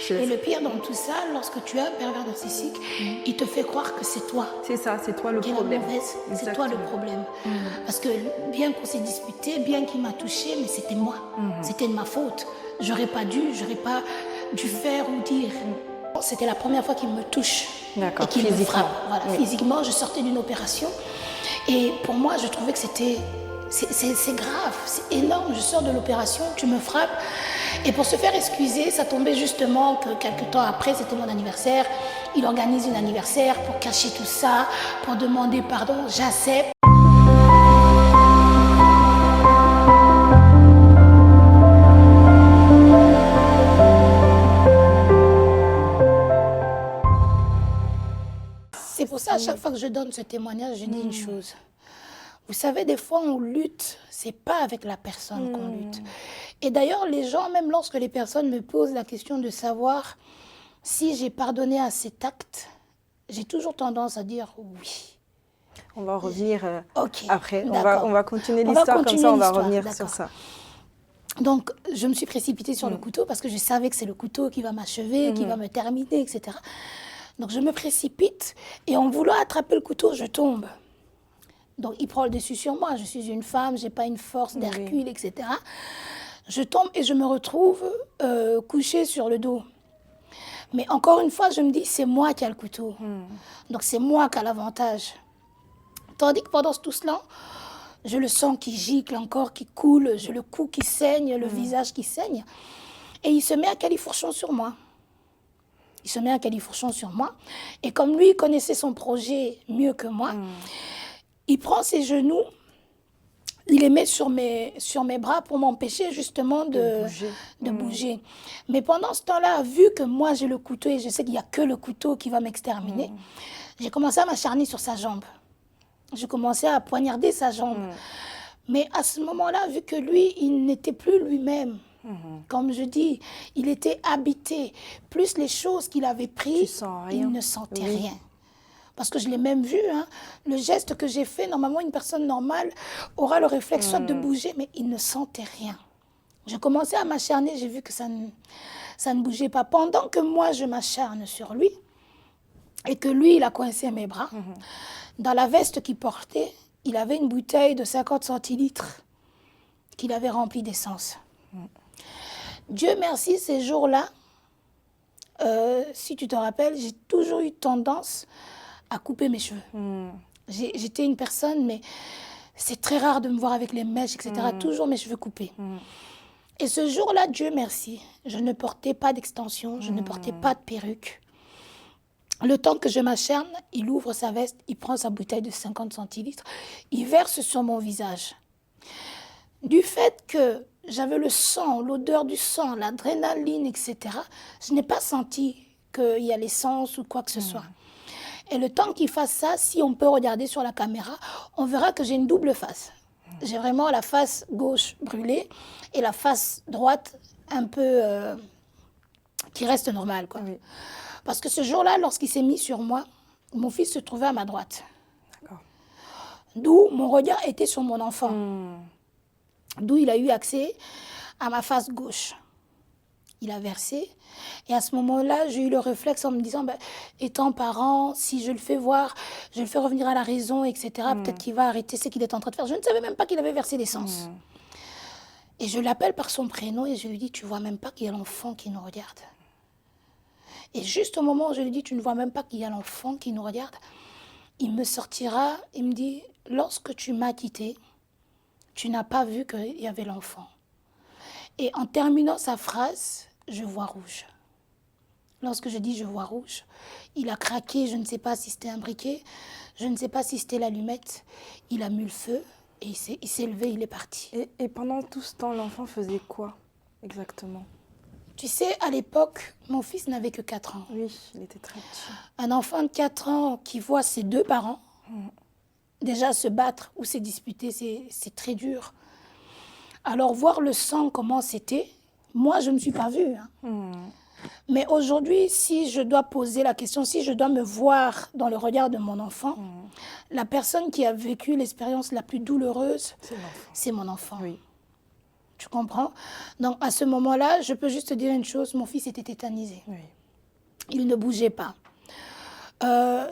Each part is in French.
Et le pire dans tout ça, lorsque tu as un pervers narcissique, il te fait croire que c'est toi. C'est ça, c'est toi le qui est problème. la mauvaise, c'est toi le problème. Parce que bien qu'on s'est disputé, bien qu'il m'a touché, mais c'était moi. C'était de ma faute. J'aurais pas dû faire ou dire. C'était la première fois qu'il me touche et qu'il me frappe. Voilà, physiquement, je sortais d'une opération et pour moi, je trouvais que c'est grave, c'est énorme. Je sors de l'opération, tu me frappes. Et pour se faire excuser, ça tombait justement que quelques temps après, c'était mon anniversaire. Il organise un anniversaire pour cacher tout ça, pour demander pardon. J'accepte. C'est pour ça, à chaque fois que je donne ce témoignage, je dis une chose. Vous savez, des fois, on lutte, c'est pas avec la personne qu'on lutte. Et d'ailleurs, les gens, même lorsque les personnes me posent la question de savoir si j'ai pardonné à cet acte, j'ai toujours tendance à dire oui. On va revenir après. D'accord. On va continuer l'histoire, comme ça on va revenir sur ça. Donc, je me suis précipitée sur le couteau parce que je savais que c'est le couteau qui va m'achever, qui va me terminer, etc. Donc, je me précipite et en voulant attraper le couteau, je tombe. Donc, il prend le dessus sur moi. Je suis une femme, je n'ai pas une force d'Hercule, etc. Je tombe et je me retrouve couchée sur le dos. Mais encore une fois, je me dis, c'est moi qui ai le couteau. Donc, c'est moi qui ai l'avantage. Tandis que pendant tout cela, je le sens qui gicle encore, qui coule, j'ai le cou qui saigne, le visage qui saigne. Et il se met à califourchon sur moi. Et comme lui, il connaissait son projet mieux que moi, il prend ses genoux, il les met sur mes bras pour m'empêcher justement de bouger. Mais pendant ce temps-là, vu que moi j'ai le couteau et je sais qu'il n'y a que le couteau qui va m'exterminer, j'ai commencé à m'acharner sur sa jambe. J'ai commencé à poignarder sa jambe. Mais à ce moment-là, vu que lui, il n'était plus lui-même, comme je dis, il était habité. Plus les choses qu'il avait prises, il ne sentait rien. Parce que je l'ai même vu, hein, le geste que j'ai fait, normalement, une personne normale aura le réflexe soit de bouger, mais il ne sentait rien. J'ai commencé à m'acharner, j'ai vu que ça ne bougeait pas. Pendant que moi, je m'acharne sur lui, et que lui, il a coincé mes bras, dans la veste qu'il portait, il avait une bouteille de 50 centilitres qu'il avait remplie d'essence. Dieu merci, ces jours-là, si tu te rappelles, j'ai toujours eu tendance à couper mes cheveux. J'étais une personne, mais c'est très rare de me voir avec les mèches, etc. Toujours mes cheveux coupés. Et ce jour-là, Dieu merci, je ne portais pas d'extension, je ne portais pas de perruque. Le temps que je m'acharne, il ouvre sa veste, il prend sa bouteille de 50 centilitres, il verse sur mon visage. Du fait que j'avais le sang, l'odeur du sang, l'adrénaline, etc., je n'ai pas senti qu'il y a l'essence ou quoi que ce soit. Et le temps qu'il fasse ça, si on peut regarder sur la caméra, on verra que j'ai une double face. J'ai vraiment la face gauche brûlée et la face droite un peu qui reste normale, quoi. Parce que ce jour-là, lorsqu'il s'est mis sur moi, mon fils se trouvait à ma droite. D'où mon regard était sur mon enfant. D'où il a eu accès à ma face gauche. Il a versé. Et à ce moment-là, j'ai eu le réflexe en me disant, étant parent, si je le fais voir, je le fais revenir à la raison, etc., peut-être qu'il va arrêter ce qu'il est en train de faire. Je ne savais même pas qu'il avait versé l'essence. Et je l'appelle par son prénom et je lui dis, tu ne vois même pas qu'il y a l'enfant qui nous regarde. Et juste au moment où je lui dis, tu ne vois même pas qu'il y a l'enfant qui nous regarde, il me sortira, il me dit, lorsque tu m'as quitté, tu n'as pas vu qu'il y avait l'enfant. Et en terminant sa phrase, je vois rouge. Lorsque je dis je vois rouge, il a craqué, je ne sais pas si c'était un briquet, je ne sais pas si c'était l'allumette. Il a mis le feu et il s'est levé, il est parti. Et pendant tout ce temps, l'enfant faisait quoi exactement? Tu sais, à l'époque, mon fils n'avait que 4 ans. Oui, il était très petit. Un enfant de 4 ans qui voit ses deux parents, déjà se battre ou se disputer, c'est très dur. Alors voir le sang, comment c'était, moi je ne me suis pas vue. Mais aujourd'hui, si je dois poser la question, si je dois me voir dans le regard de mon enfant, la personne qui a vécu l'expérience la plus douloureuse, c'est mon enfant. Tu comprends? Donc, à ce moment-là, je peux juste te dire une chose, mon fils était tétanisé. Oui. Il ne bougeait pas.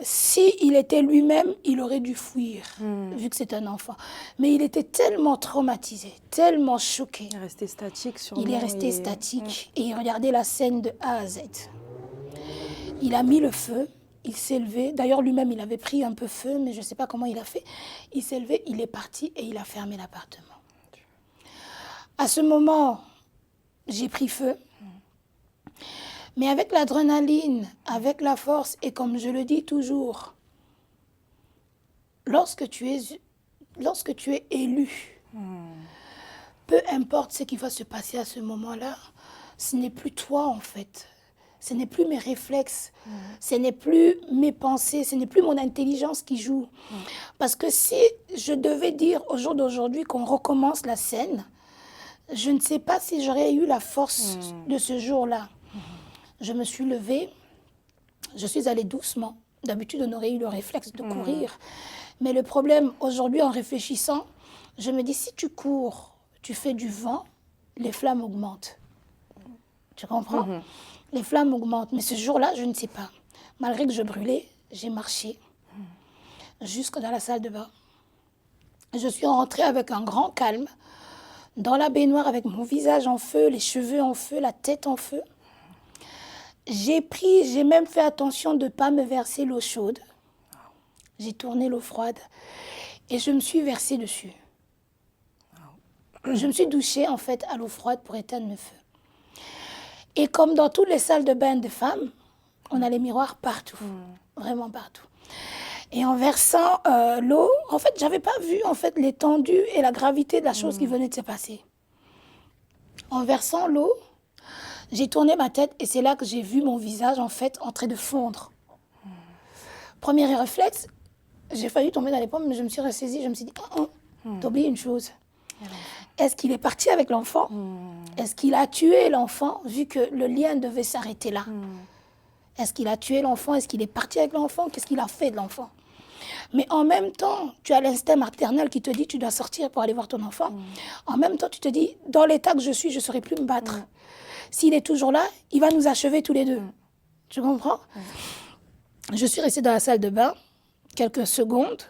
S'il était lui-même, il aurait dû fuir, vu que c'est un enfant. Mais il était tellement traumatisé, tellement choqué. Il est resté statique sûrement. Il est resté statique et il regardait la scène de A à Z. Il a mis le feu, il s'est levé. D'ailleurs, lui-même, il avait pris un peu feu, mais je ne sais pas comment il a fait. Il s'est levé, il est parti et il a fermé l'appartement. À ce moment, j'ai pris feu. Mais avec l'adrénaline, avec la force, et comme je le dis toujours, lorsque tu es élu, peu importe ce qui va se passer à ce moment-là, ce n'est plus toi en fait. Ce n'est plus mes réflexes, ce n'est plus mes pensées, ce n'est plus mon intelligence qui joue. Parce que si je devais dire au jour d'aujourd'hui qu'on recommence la scène, je ne sais pas si j'aurais eu la force de ce jour-là. Je me suis levée, je suis allée doucement. D'habitude, on aurait eu le réflexe de courir. Mais le problème, aujourd'hui, en réfléchissant, je me dis, si tu cours, tu fais du vent, les flammes augmentent. Tu comprends? Les flammes augmentent. Mais ce jour-là, je ne sais pas. Malgré que je brûlais, j'ai marché jusque dans la salle de bain. Je suis rentrée avec un grand calme, dans la baignoire avec mon visage en feu, les cheveux en feu, la tête en feu. J'ai même fait attention de ne pas me verser l'eau chaude. J'ai tourné l'eau froide et je me suis versée dessus. Je me suis douchée en fait à l'eau froide pour éteindre le feu. Et comme dans toutes les salles de bain de femmes, on a les miroirs partout, vraiment partout. Et en versant l'eau, en fait, j'avais pas vu en fait l'étendue et la gravité de la chose qui venait de se passer. En versant l'eau, j'ai tourné ma tête et c'est là que j'ai vu mon visage en fait en train de fondre. Premier réflexe, j'ai failli tomber dans les pommes, mais je me suis ressaisie, je me suis dit, t'as oublié une chose. Est-ce qu'il est parti avec l'enfant? Est-ce qu'il a tué l'enfant, vu que le lien devait s'arrêter là? Est-ce qu'il a tué l'enfant? Est-ce qu'il est parti avec l'enfant? Qu'est-ce qu'il a fait de l'enfant? Mais en même temps, tu as l'instinct maternel qui te dit tu dois sortir pour aller voir ton enfant. En même temps, tu te dis, dans l'état que je suis, je ne saurais plus me battre. S'il est toujours là, il va nous achever tous les deux. Tu comprends? Je suis restée dans la salle de bain quelques secondes.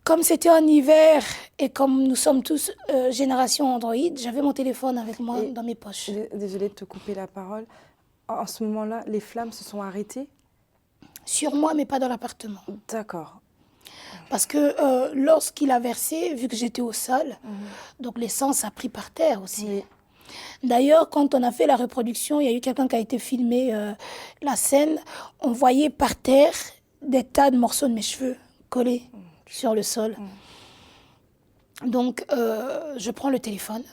Comme c'était en hiver et comme nous sommes tous génération Android, j'avais mon téléphone avec moi dans mes poches. Désolée de te couper la parole. En ce moment-là, les flammes se sont arrêtées? Sur moi, mais pas dans l'appartement. D'accord. Parce que lorsqu'il a versé, vu que j'étais au sol, donc l'essence a pris par terre aussi. Oui. D'ailleurs, quand on a fait la reproduction, il y a eu quelqu'un qui a été filmé la scène. On voyait par terre des tas de morceaux de mes cheveux collés sur le sol. Donc, je prends le téléphone.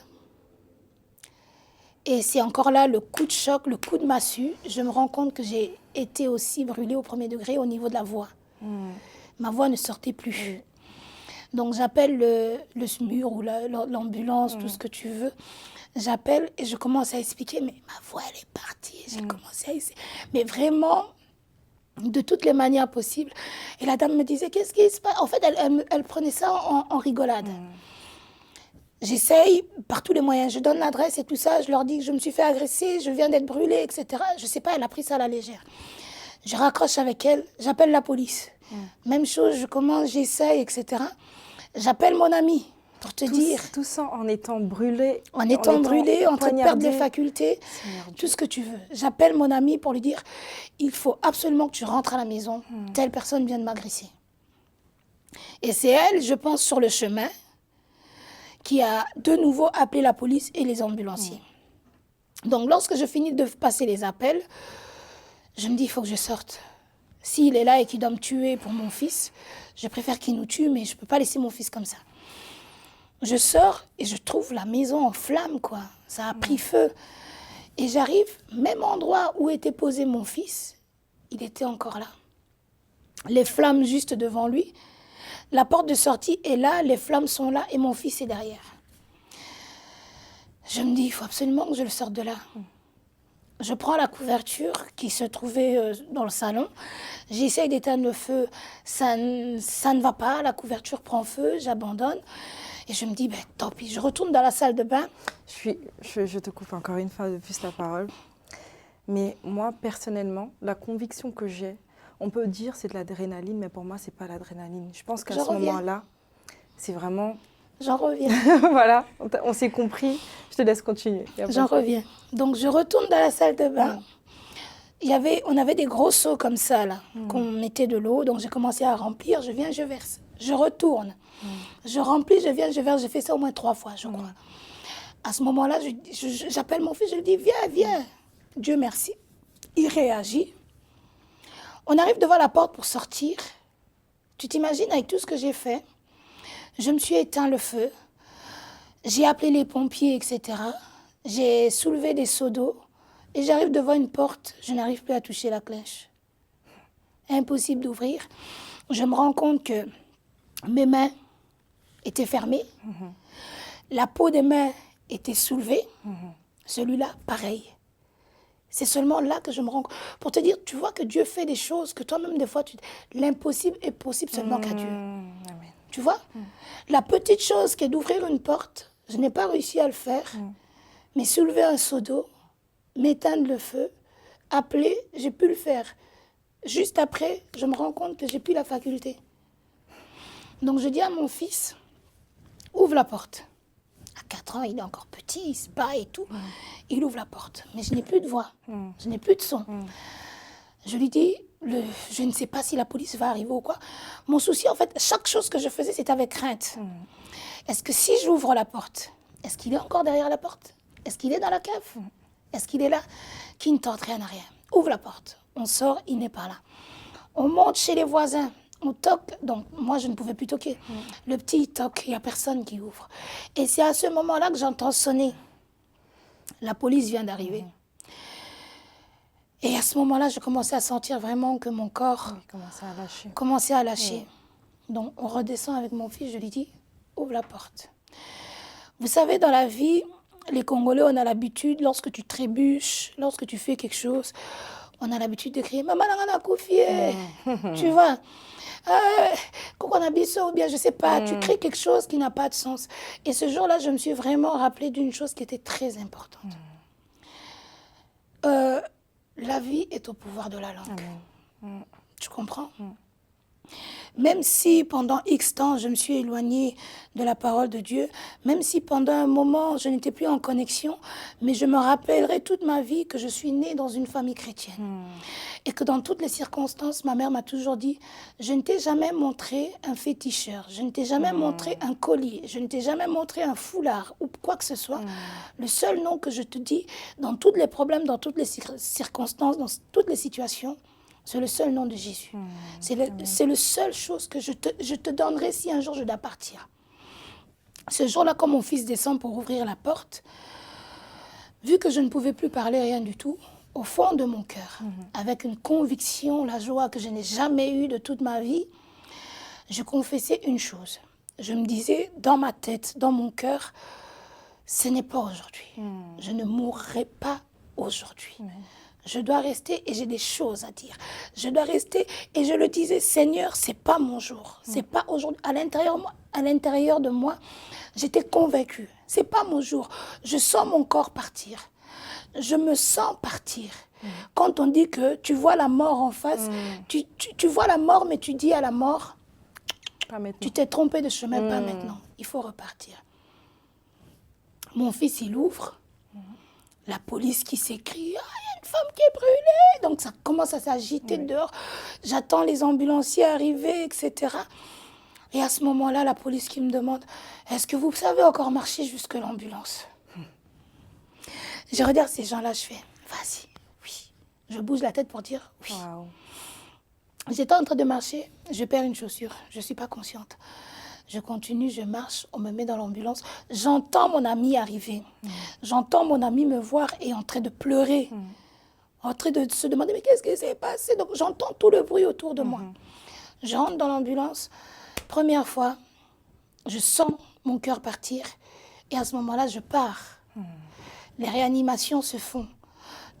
Et c'est encore là le coup de choc, le coup de massue. Je me rends compte que j'ai été aussi brûlée au premier degré au niveau de la voix. Ma voix ne sortait plus. Donc, j'appelle le SMUR ou l'ambulance, tout ce que tu veux. J'appelle et je commence à expliquer, mais ma voix, elle est partie. J'ai commencé à essayer. Mais vraiment, de toutes les manières possibles. Et la dame me disait, qu'est-ce qui se passe? En fait, elle prenait ça en rigolade. J'essaye par tous les moyens. Je donne l'adresse et tout ça. Je leur dis que je me suis fait agresser, je viens d'être brûlée, etc. Je ne sais pas, elle a pris ça à la légère. Je raccroche avec elle, j'appelle la police. Même chose, je commence, j'essaye, etc. J'appelle mon ami pour te dire. Tout ça en étant brûlé. En étant brûlé, en train de perdre les facultés, tout ce que tu veux. J'appelle mon ami pour lui dire, il faut absolument que tu rentres à la maison. Telle personne vient de m'agresser. Et c'est elle, je pense, sur le chemin, qui a de nouveau appelé la police et les ambulanciers. Donc, lorsque je finis de passer les appels, je me dis, il faut que je sorte. S'il est là et qu'il doit me tuer pour mon fils, je préfère qu'il nous tue, mais je ne peux pas laisser mon fils comme ça. Je sors et je trouve la maison en flammes, quoi. Ça a pris feu. Et j'arrive, même endroit où était posé mon fils, il était encore là. Les flammes juste devant lui. La porte de sortie est là, les flammes sont là et mon fils est derrière. Je me dis, il faut absolument que je le sorte de là. Je prends la couverture qui se trouvait dans le salon. J'essaye d'éteindre le feu. Ça ne va pas, la couverture prend feu, j'abandonne. Et je me dis, ben, tant pis, je retourne dans la salle de bain. Je te coupe encore une fois de plus la parole. Mais moi, personnellement, la conviction que j'ai, on peut dire c'est de l'adrénaline, mais pour moi, c'est pas l'adrénaline. Je pense qu'à ce moment-là, c'est vraiment... J'en reviens. Voilà, on s'est compris. Je te laisse continuer. J'en reviens. Donc, je retourne dans la salle de bain. On avait des gros seaux comme ça, là, qu'on mettait de l'eau. Donc, j'ai commencé à remplir. Je viens, je verse. Je retourne. Je remplis, je viens, je verse. J'ai fait ça au moins 3 fois, je crois. À ce moment-là, j'appelle mon fils. Je lui dis, viens, viens. Dieu merci. Il réagit. On arrive devant la porte pour sortir. Tu t'imagines avec tout ce que j'ai fait. Je me suis éteint le feu. J'ai appelé les pompiers, etc. J'ai soulevé des seaux d'eau. Et j'arrive devant une porte, je n'arrive plus à toucher la cloche. Impossible d'ouvrir. Je me rends compte que mes mains étaient fermées. La peau des mains était soulevée. Celui-là, pareil. C'est seulement là que je me rends compte. Pour te dire, tu vois que Dieu fait des choses que toi-même, des fois, l'impossible est possible seulement qu'à Dieu. Amen. Tu vois, la petite chose qui est d'ouvrir une porte, je n'ai pas réussi à le faire. Mais soulever un seau d'eau, m'éteindre le feu, appeler, j'ai pu le faire. Juste après, je me rends compte que j'ai plus la faculté. Donc je dis à mon fils, ouvre la porte. À 4 ans, il est encore petit, il se bat et tout. Il ouvre la porte. Mais je n'ai plus de voix, je n'ai plus de son. Je lui dis, je ne sais pas si la police va arriver ou quoi. Mon souci, en fait, chaque chose que je faisais, c'était avec crainte. Est-ce que si j'ouvre la porte, est-ce qu'il est encore derrière la porte? Est-ce qu'il est dans la cave? Est-ce qu'il est là? Qui ne tente rien à rien. Ouvre la porte. On sort, il n'est pas là. On monte chez les voisins. On toque. Donc, moi, je ne pouvais plus toquer. Le petit, il toque. Il n'y a personne qui ouvre. Et c'est à ce moment-là que j'entends sonner. La police vient d'arriver. Et à ce moment-là, je commençais à sentir vraiment que mon corps commençait à lâcher. Donc, on redescend avec mon fils. Je lui dis, ouvre la porte. Vous savez, dans la vie, les Congolais, on a l'habitude, lorsque tu trébuches, lorsque tu fais quelque chose, on a l'habitude de crier « Maman, on a confié !» Tu vois, ou bien je sais pas, tu crées quelque chose qui n'a pas de sens. Et ce jour-là, je me suis vraiment rappelé d'une chose qui était très importante. La vie est au pouvoir de la langue. Tu comprends? Même si pendant X temps, je me suis éloignée de la parole de Dieu, même si pendant un moment, je n'étais plus en connexion, mais je me rappellerai toute ma vie que je suis née dans une famille chrétienne. Et que dans toutes les circonstances, ma mère m'a toujours dit, je ne t'ai jamais montré un féticheur, je ne t'ai jamais montré un collier, je ne t'ai jamais montré un foulard ou quoi que ce soit. Le seul nom que je te dis, dans tous les problèmes, dans toutes les circonstances, dans toutes les situations, c'est le seul nom de Jésus. C'est la seule chose que je te donnerai si un jour je dois partir. Ce jour-là, quand mon fils descend pour ouvrir la porte, vu que je ne pouvais plus parler rien du tout, au fond de mon cœur, avec une conviction, la joie que je n'ai jamais eue de toute ma vie, je confessais une chose. Je me disais, dans ma tête, dans mon cœur, ce n'est pas aujourd'hui. Je ne mourrai pas aujourd'hui. Je dois rester et j'ai des choses à dire. Je dois rester et je le disais, Seigneur, c'est pas mon jour. C'est pas aujourd'hui. À l'intérieur de moi, j'étais convaincue. C'est pas mon jour. Je sens mon corps partir. Je me sens partir. Quand on dit que tu vois la mort en face, tu vois la mort, mais tu dis à la mort, tu t'es trompé de chemin, pas maintenant. Il faut repartir. Mon fils, il ouvre. La police qui s'écrie, ah, il y a une femme qui est brûlée. Donc ça commence à s'agiter dehors. J'attends les ambulanciers arriver, etc. Et à ce moment-là, la police qui me demande, est-ce que vous savez encore marcher jusque l'ambulance? Je regarde ces gens-là, je fais, vas-y, oui. Je bouge la tête pour dire oui. Wow. J'étais en train de marcher, je perds une chaussure, je ne suis pas consciente. Je continue, je marche, on me met dans l'ambulance. J'entends mon ami arriver. J'entends mon ami me voir et en train de pleurer. En train de se demander, mais qu'est-ce qui s'est passé? Donc j'entends tout le bruit autour de moi. Je rentre dans l'ambulance. Première fois, je sens mon cœur partir. Et à ce moment-là, je pars. Les réanimations se font.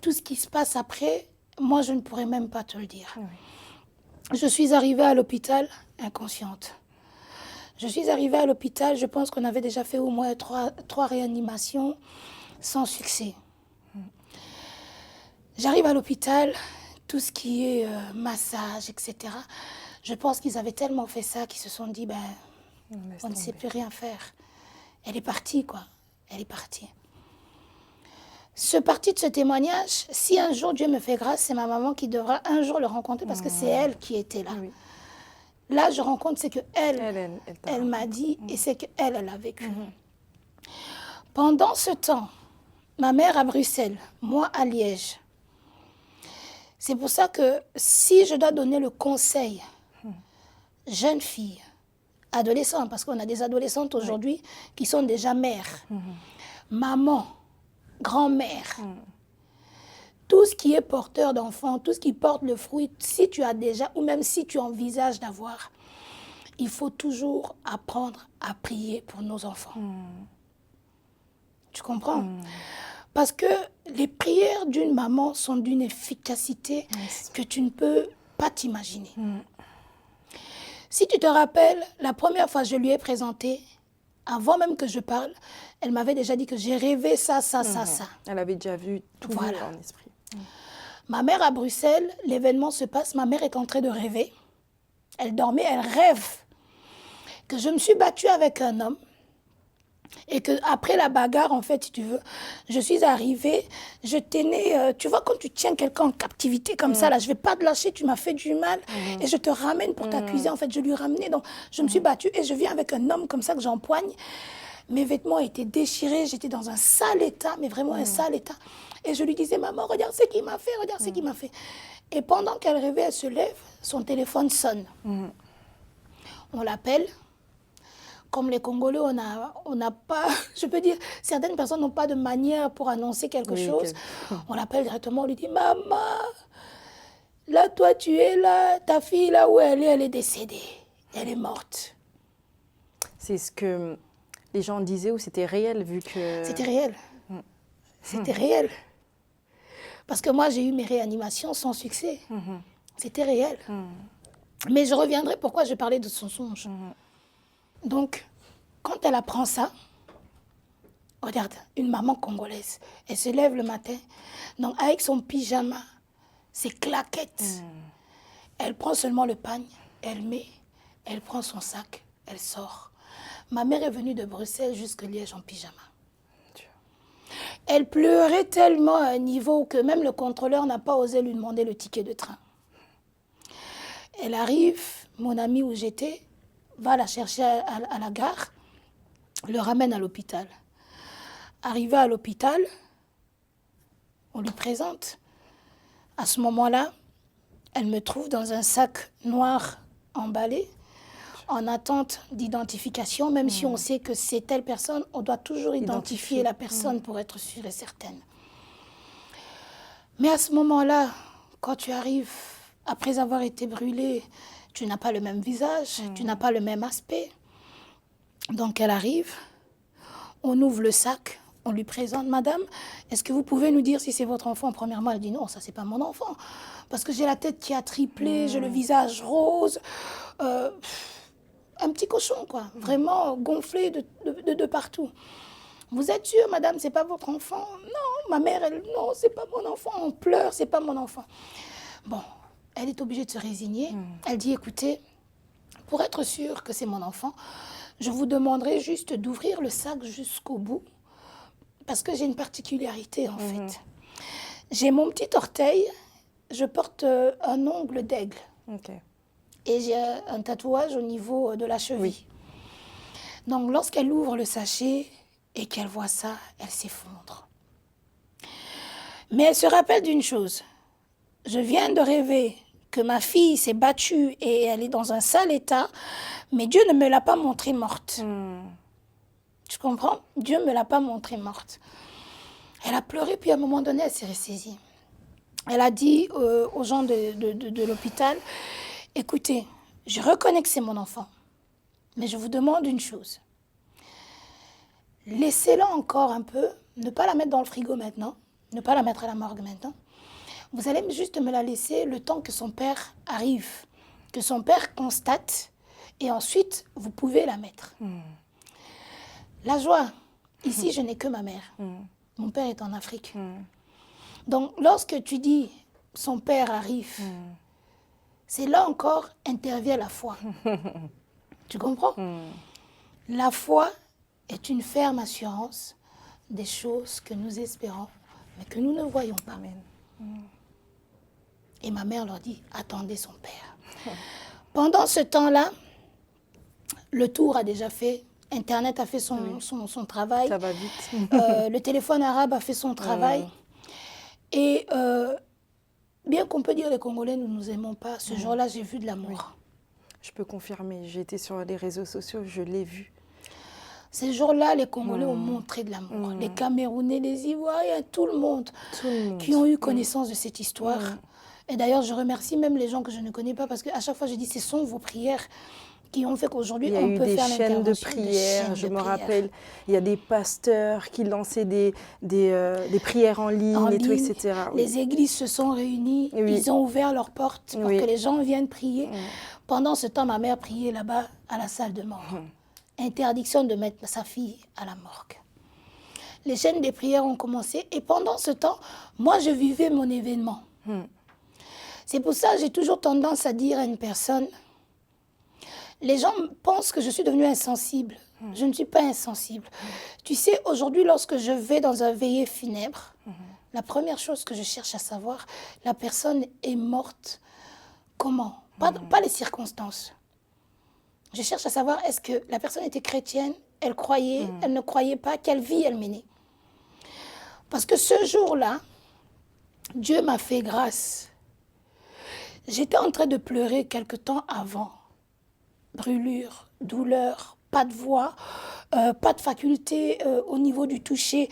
Tout ce qui se passe après, moi, je ne pourrais même pas te le dire. Je suis arrivée à l'hôpital inconsciente. Je suis arrivée à l'hôpital, je pense qu'on avait déjà fait au moins trois réanimations sans succès. J'arrive à l'hôpital, tout ce qui est massage, etc. Je pense qu'ils avaient tellement fait ça qu'ils se sont dit, on ne sait plus rien faire. Elle est partie, quoi. Elle est partie. Ce parti de ce témoignage, si un jour Dieu me fait grâce, c'est ma maman qui devra un jour le rencontrer parce que c'est elle qui était là. Oui. Là, je rencontre ce que elle m'a dit et ce qu'elle a vécu. Pendant ce temps, ma mère à Bruxelles, moi à Liège. C'est pour ça que si je dois donner le conseil, jeune fille, adolescente, parce qu'on a des adolescentes aujourd'hui qui sont déjà mères, maman, grand-mère, tout ce qui est porteur d'enfants, tout ce qui porte le fruit, si tu as déjà, ou même si tu envisages d'avoir, il faut toujours apprendre à prier pour nos enfants. Tu comprends? Parce que les prières d'une maman sont d'une efficacité que tu ne peux pas t'imaginer. Si tu te rappelles, la première fois que je lui ai présenté, avant même que je parle, elle m'avait déjà dit que j'ai rêvé ça. Elle avait déjà vu tout en esprit. Ma mère à Bruxelles, l'événement se passe, ma mère est en train de rêver. Elle dormait, elle rêve que je me suis battue avec un homme et qu'après la bagarre, en fait, si tu veux, je suis arrivée, je tenais, tu vois, quand tu tiens quelqu'un en captivité comme ça, là, je ne vais pas te lâcher, tu m'as fait du mal et je te ramène pour t'accuser. En fait, je lui ramenais, donc je me suis battue et je viens avec un homme comme ça que j'empoigne. Mes vêtements étaient déchirés, j'étais dans un sale état, mais vraiment un sale état. Et je lui disais, maman, regarde ce qu'il m'a fait, regarde ce qu'il m'a fait. Et pendant qu'elle rêvait, elle se lève, son téléphone sonne. On l'appelle. Comme les Congolais, on n'a pas, je peux dire, certaines personnes n'ont pas de manière pour annoncer quelque chose. On l'appelle directement, on lui dit, maman, là, toi, tu es là, ta fille, là où elle est décédée. Elle est morte. C'est ce que les gens disaient ou c'était réel vu que... C'était réel. C'était réel. Parce que moi, j'ai eu mes réanimations sans succès. C'était réel. Mais je reviendrai pourquoi je parlais de son songe. Donc, quand elle apprend ça, regarde, une maman congolaise, elle se lève le matin, donc avec son pyjama, ses claquettes, elle prend seulement le pagne, elle met, elle prend son sac, elle sort. Ma mère est venue de Bruxelles jusqu'à Liège en pyjama. Elle pleurait tellement à un niveau que même le contrôleur n'a pas osé lui demander le ticket de train. Elle arrive, mon amie où j'étais, va la chercher à la gare, le ramène à l'hôpital. Arrivée à l'hôpital, on lui présente. À ce moment-là, elle me trouve dans un sac noir emballé, en attente d'identification, même si on sait que c'est telle personne, on doit toujours identifier la personne pour être sûre et certaine. Mais à ce moment-là, quand tu arrives, après avoir été brûlée, tu n'as pas le même visage, tu n'as pas le même aspect. Donc elle arrive, on ouvre le sac, on lui présente, madame, est-ce que vous pouvez nous dire si c'est votre enfant? Premièrement, elle dit non, ça c'est pas mon enfant. Parce que j'ai la tête qui a triplé, j'ai le visage rose, un petit cochon quoi, vraiment gonflé de partout. Vous êtes sûre, madame, c'est pas votre enfant? Non, ma mère, elle, non, c'est pas mon enfant, on pleure, c'est pas mon enfant. Bon, elle est obligée de se résigner. Elle dit, écoutez, pour être sûre que c'est mon enfant, je vous demanderai juste d'ouvrir le sac jusqu'au bout, parce que j'ai une particularité en fait. J'ai mon petit orteil, je porte un ongle d'aigle. Et j'ai un tatouage au niveau de la cheville. Donc lorsqu'elle ouvre le sachet et qu'elle voit ça, elle s'effondre. Mais elle se rappelle d'une chose. Je viens de rêver que ma fille s'est battue et elle est dans un sale état, mais Dieu ne me l'a pas montrée morte. Tu comprends? Dieu ne me l'a pas montrée morte. Elle a pleuré, puis à un moment donné, elle s'est ressaisie. Elle a dit aux gens de l'hôpital, écoutez, je reconnais que c'est mon enfant, mais je vous demande une chose. Laissez-la encore un peu, ne pas la mettre dans le frigo maintenant, ne pas la mettre à la morgue maintenant. Vous allez juste me la laisser le temps que son père arrive, que son père constate Et ensuite, vous pouvez la mettre. La joie, ici, je n'ai que ma mère. Mon père est en Afrique. Donc, lorsque tu dis « son père arrive », c'est là encore intervient la foi. Tu comprends? La foi est une ferme assurance des choses que nous espérons, mais que nous ne voyons pas. Et ma mère leur dit, attendez son père. Pendant ce temps-là, le tour a déjà fait, Internet a fait son travail. Ça va vite. Le téléphone arabe a fait son travail. Et bien qu'on peut dire les Congolais, nous ne nous aimons pas, ce jour-là, j'ai vu de l'amour. Je peux confirmer, j'ai été sur les réseaux sociaux, je l'ai vu. Ces jours-là, les Congolais ont montré de l'amour. Les Camerounais, les Ivoiriens, tout le monde qui ont eu connaissance de cette histoire. Et d'ailleurs, je remercie même les gens que je ne connais pas parce qu'à chaque fois, je dis, ce sont vos prières qui ont fait qu'aujourd'hui, on peut faire l'intervention. Il y a eu des chaînes de prières, je me rappelle. Il y a des pasteurs qui lançaient des prières en ligne, et tout, etc. Les églises se sont réunies, ils ont ouvert leurs portes pour que les gens viennent prier. Pendant ce temps, ma mère priait là-bas à la salle de mort. Interdiction de mettre sa fille à la morgue. Les chaînes des prières ont commencé et pendant ce temps, moi, je vivais mon événement. C'est pour ça que j'ai toujours tendance à dire à une personne, les gens pensent que je suis devenue insensible. Je ne suis pas insensible. Tu sais, aujourd'hui, lorsque je vais dans un veillée funèbre, la première chose que je cherche à savoir, la personne est morte comment? Pas les circonstances. Je cherche à savoir, est-ce que la personne était chrétienne, elle croyait, elle ne croyait pas, quelle vie elle menait. Parce que ce jour-là, Dieu m'a fait grâce. J'étais en train de pleurer quelque temps avant. Brûlure, douleur, pas de voix, pas de faculté au niveau du toucher.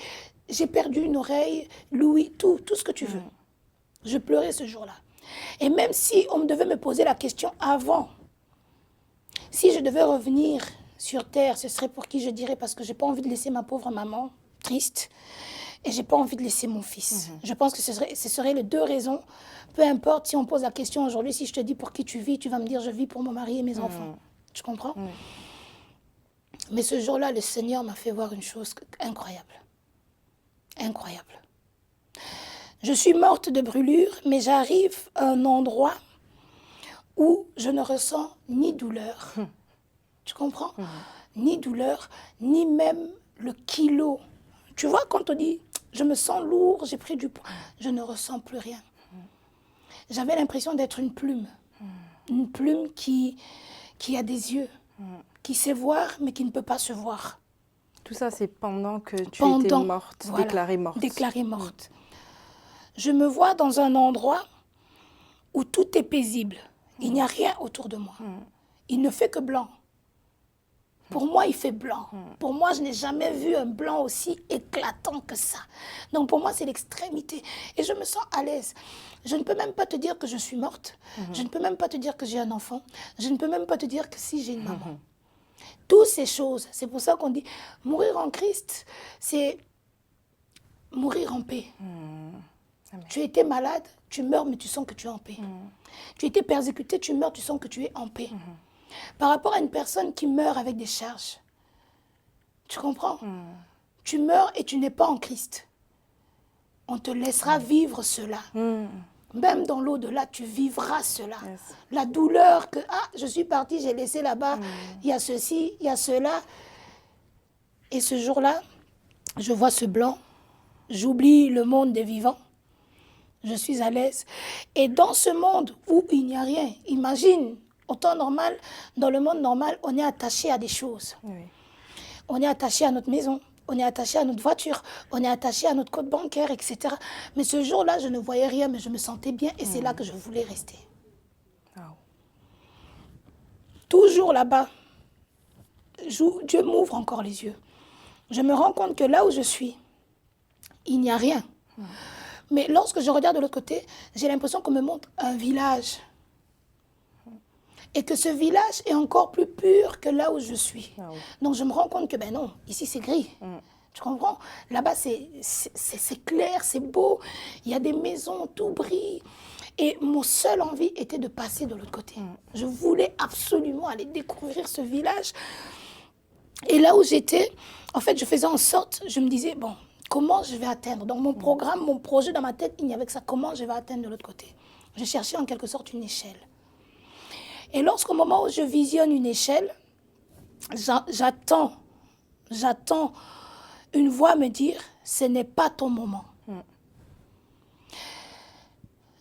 J'ai perdu une oreille, l'ouïe, tout ce que tu veux. Je pleurais ce jour-là. Et même si on devait me poser la question avant, si je devais revenir sur terre, ce serait pour qui je dirais, parce que je n'ai pas envie de laisser ma pauvre maman triste et je n'ai pas envie de laisser mon fils. Je pense que ce serait les deux raisons. Peu importe si on pose la question aujourd'hui, si je te dis pour qui tu vis, tu vas me dire je vis pour mon mari et mes enfants. Tu comprends? Mais ce jour-là, le Seigneur m'a fait voir une chose incroyable. Incroyable. Je suis morte de brûlure, mais j'arrive à un endroit où je ne ressens ni douleur. Tu comprends? Ni douleur, ni même le kilo. Tu vois, quand on dit, je me sens lourd, j'ai pris du poids, je ne ressens plus rien. J'avais l'impression d'être une plume. Une plume qui a des yeux, qui sait voir, mais qui ne peut pas se voir. Tout ça, c'est pendant que tu étais morte, voilà, déclarée morte. Déclarée morte. Je me vois dans un endroit où tout est paisible. Il n'y a rien autour de moi. Il ne fait que blanc. Pour moi, il fait blanc. Pour moi, je n'ai jamais vu un blanc aussi éclatant que ça. Donc pour moi, c'est l'extrémité. Et je me sens à l'aise. Je ne peux même pas te dire que je suis morte. Je ne peux même pas te dire que j'ai un enfant. Je ne peux même pas te dire que si j'ai une maman. Toutes ces choses, c'est pour ça qu'on dit mourir en Christ, c'est mourir en paix. Tu étais malade, tu meurs, mais tu sens que tu es en paix. Tu étais persécuté, tu meurs, tu sens que tu es en paix. Par rapport à une personne qui meurt avec des charges, tu comprends? Tu meurs et tu n'es pas en Christ. On te laissera vivre cela. Même dans l'au-delà, tu vivras cela. La douleur que, je suis partie, j'ai laissé là-bas, il y a ceci, il y a cela. Et ce jour-là, je vois ce blanc, j'oublie le monde des vivants. Je suis à l'aise. Et dans ce monde où il n'y a rien, imagine, au temps normal, dans le monde normal, on est attaché à des choses. On est attaché à notre maison, on est attaché à notre voiture, on est attaché à notre compte bancaire, etc. Mais ce jour-là, je ne voyais rien, mais je me sentais bien et c'est là que je voulais rester. Toujours là-bas, Dieu m'ouvre encore les yeux. Je me rends compte que là où je suis, il n'y a rien. Mais lorsque je regarde de l'autre côté, j'ai l'impression qu'on me montre un village. Et que ce village est encore plus pur que là où je suis. Donc je me rends compte que, ben non, ici c'est gris. Tu comprends? Là-bas c'est clair, c'est beau. Il y a des maisons, tout brille. Et mon seule envie était de passer de l'autre côté. Je voulais absolument aller découvrir ce village. Et là où j'étais, en fait, je faisais en sorte, je me disais, bon, comment je vais atteindre? Dans mon programme, mon projet dans ma tête, il n'y avait que ça. Comment je vais atteindre de l'autre côté? Je cherchais en quelque sorte une échelle. Et lorsqu'au moment où je visionne une échelle, j'attends une voix me dire, ce n'est pas ton moment.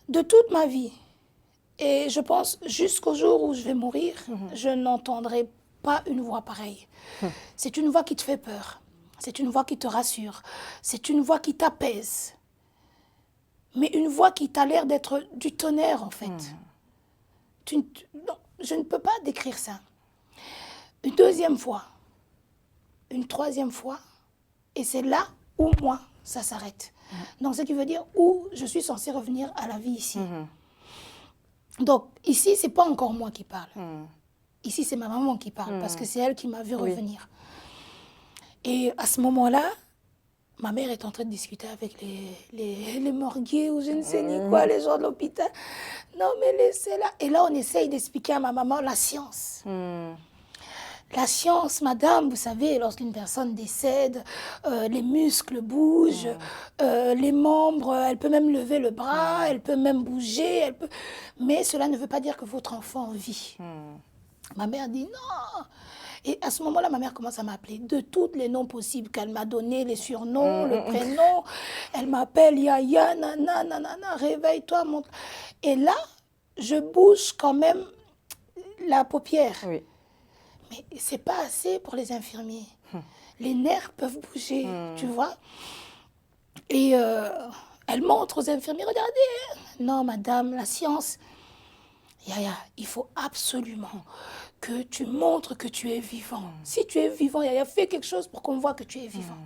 De toute ma vie, et je pense jusqu'au jour où je vais mourir, je n'entendrai pas une voix pareille. C'est une voix qui te fait peur. C'est une voix qui te rassure. C'est une voix qui t'apaise. Mais une voix qui t'a l'air d'être du tonnerre, en fait. Non, je ne peux pas décrire ça. Une deuxième fois, une troisième fois, et c'est là où moi, ça s'arrête. Donc, ce qui veut dire où je suis censée revenir à la vie ici. Donc, ici, ce n'est pas encore moi qui parle. Ici, c'est ma maman qui parle, parce que c'est elle qui m'a vu revenir. Et à ce moment-là, ma mère est en train de discuter avec les morguiers ou je ne sais ni quoi, les gens de l'hôpital. Non, mais laissez-la. Et là, on essaye d'expliquer à ma maman la science. La science, madame, vous savez, lorsqu'une personne décède, les muscles bougent, les membres, elle peut même lever le bras, elle peut même bouger, mais cela ne veut pas dire que votre enfant vit. Ma mère dit non. Et à ce moment-là, ma mère commence à m'appeler de tous les noms possibles qu'elle m'a donné, les surnoms, le prénom. Elle m'appelle Yaya, nana, nanana, réveille-toi, monte. Et là, je bouge quand même la paupière. Oui. Mais c'est pas assez pour les infirmiers. Les nerfs peuvent bouger, tu vois. Et elle montre aux infirmiers, regardez. Non, madame, la science. Yaya, il faut absolument que tu montres que tu es vivant. Si tu es vivant, Yaya, fais quelque chose pour qu'on voit que tu es vivant.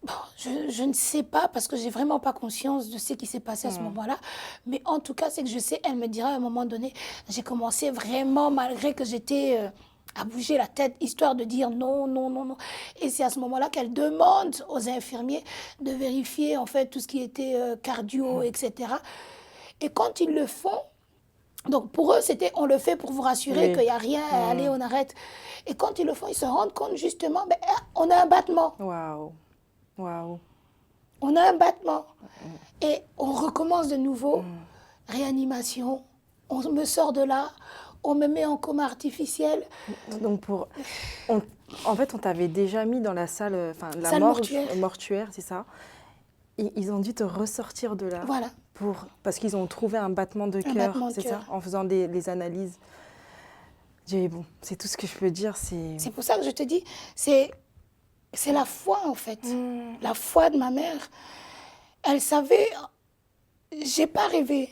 Bon, je ne sais pas, parce que j'ai vraiment pas conscience de ce qui s'est passé à ce moment-là. Mais en tout cas, c'est que je sais, elle me dira à un moment donné, j'ai commencé vraiment, malgré que j'étais à bouger la tête, histoire de dire non, non, non, non. Et c'est à ce moment-là qu'elle demande aux infirmiers de vérifier, en fait, tout ce qui était cardio, etc. Et quand ils le font, donc pour eux, c'était on le fait pour vous rassurer qu'il n'y a rien, allez, on arrête. Et quand ils le font, ils se rendent compte justement, ben, on a un battement. Waouh. Waouh. On a un battement. Et on recommence de nouveau, réanimation, on me sort de là, on me met en coma artificiel. Donc en fait, on t'avait déjà mis dans la salle, la salle mortuaire, c'est ça. Et ils ont dû te ressortir de là. Voilà. Parce qu'ils ont trouvé un battement de cœur, c'est ça, en faisant des analyses. Bon, c'est tout ce que je peux dire. C'est pour ça que je te dis, c'est la foi en fait. La foi de ma mère. Elle savait, j'ai pas rêvé.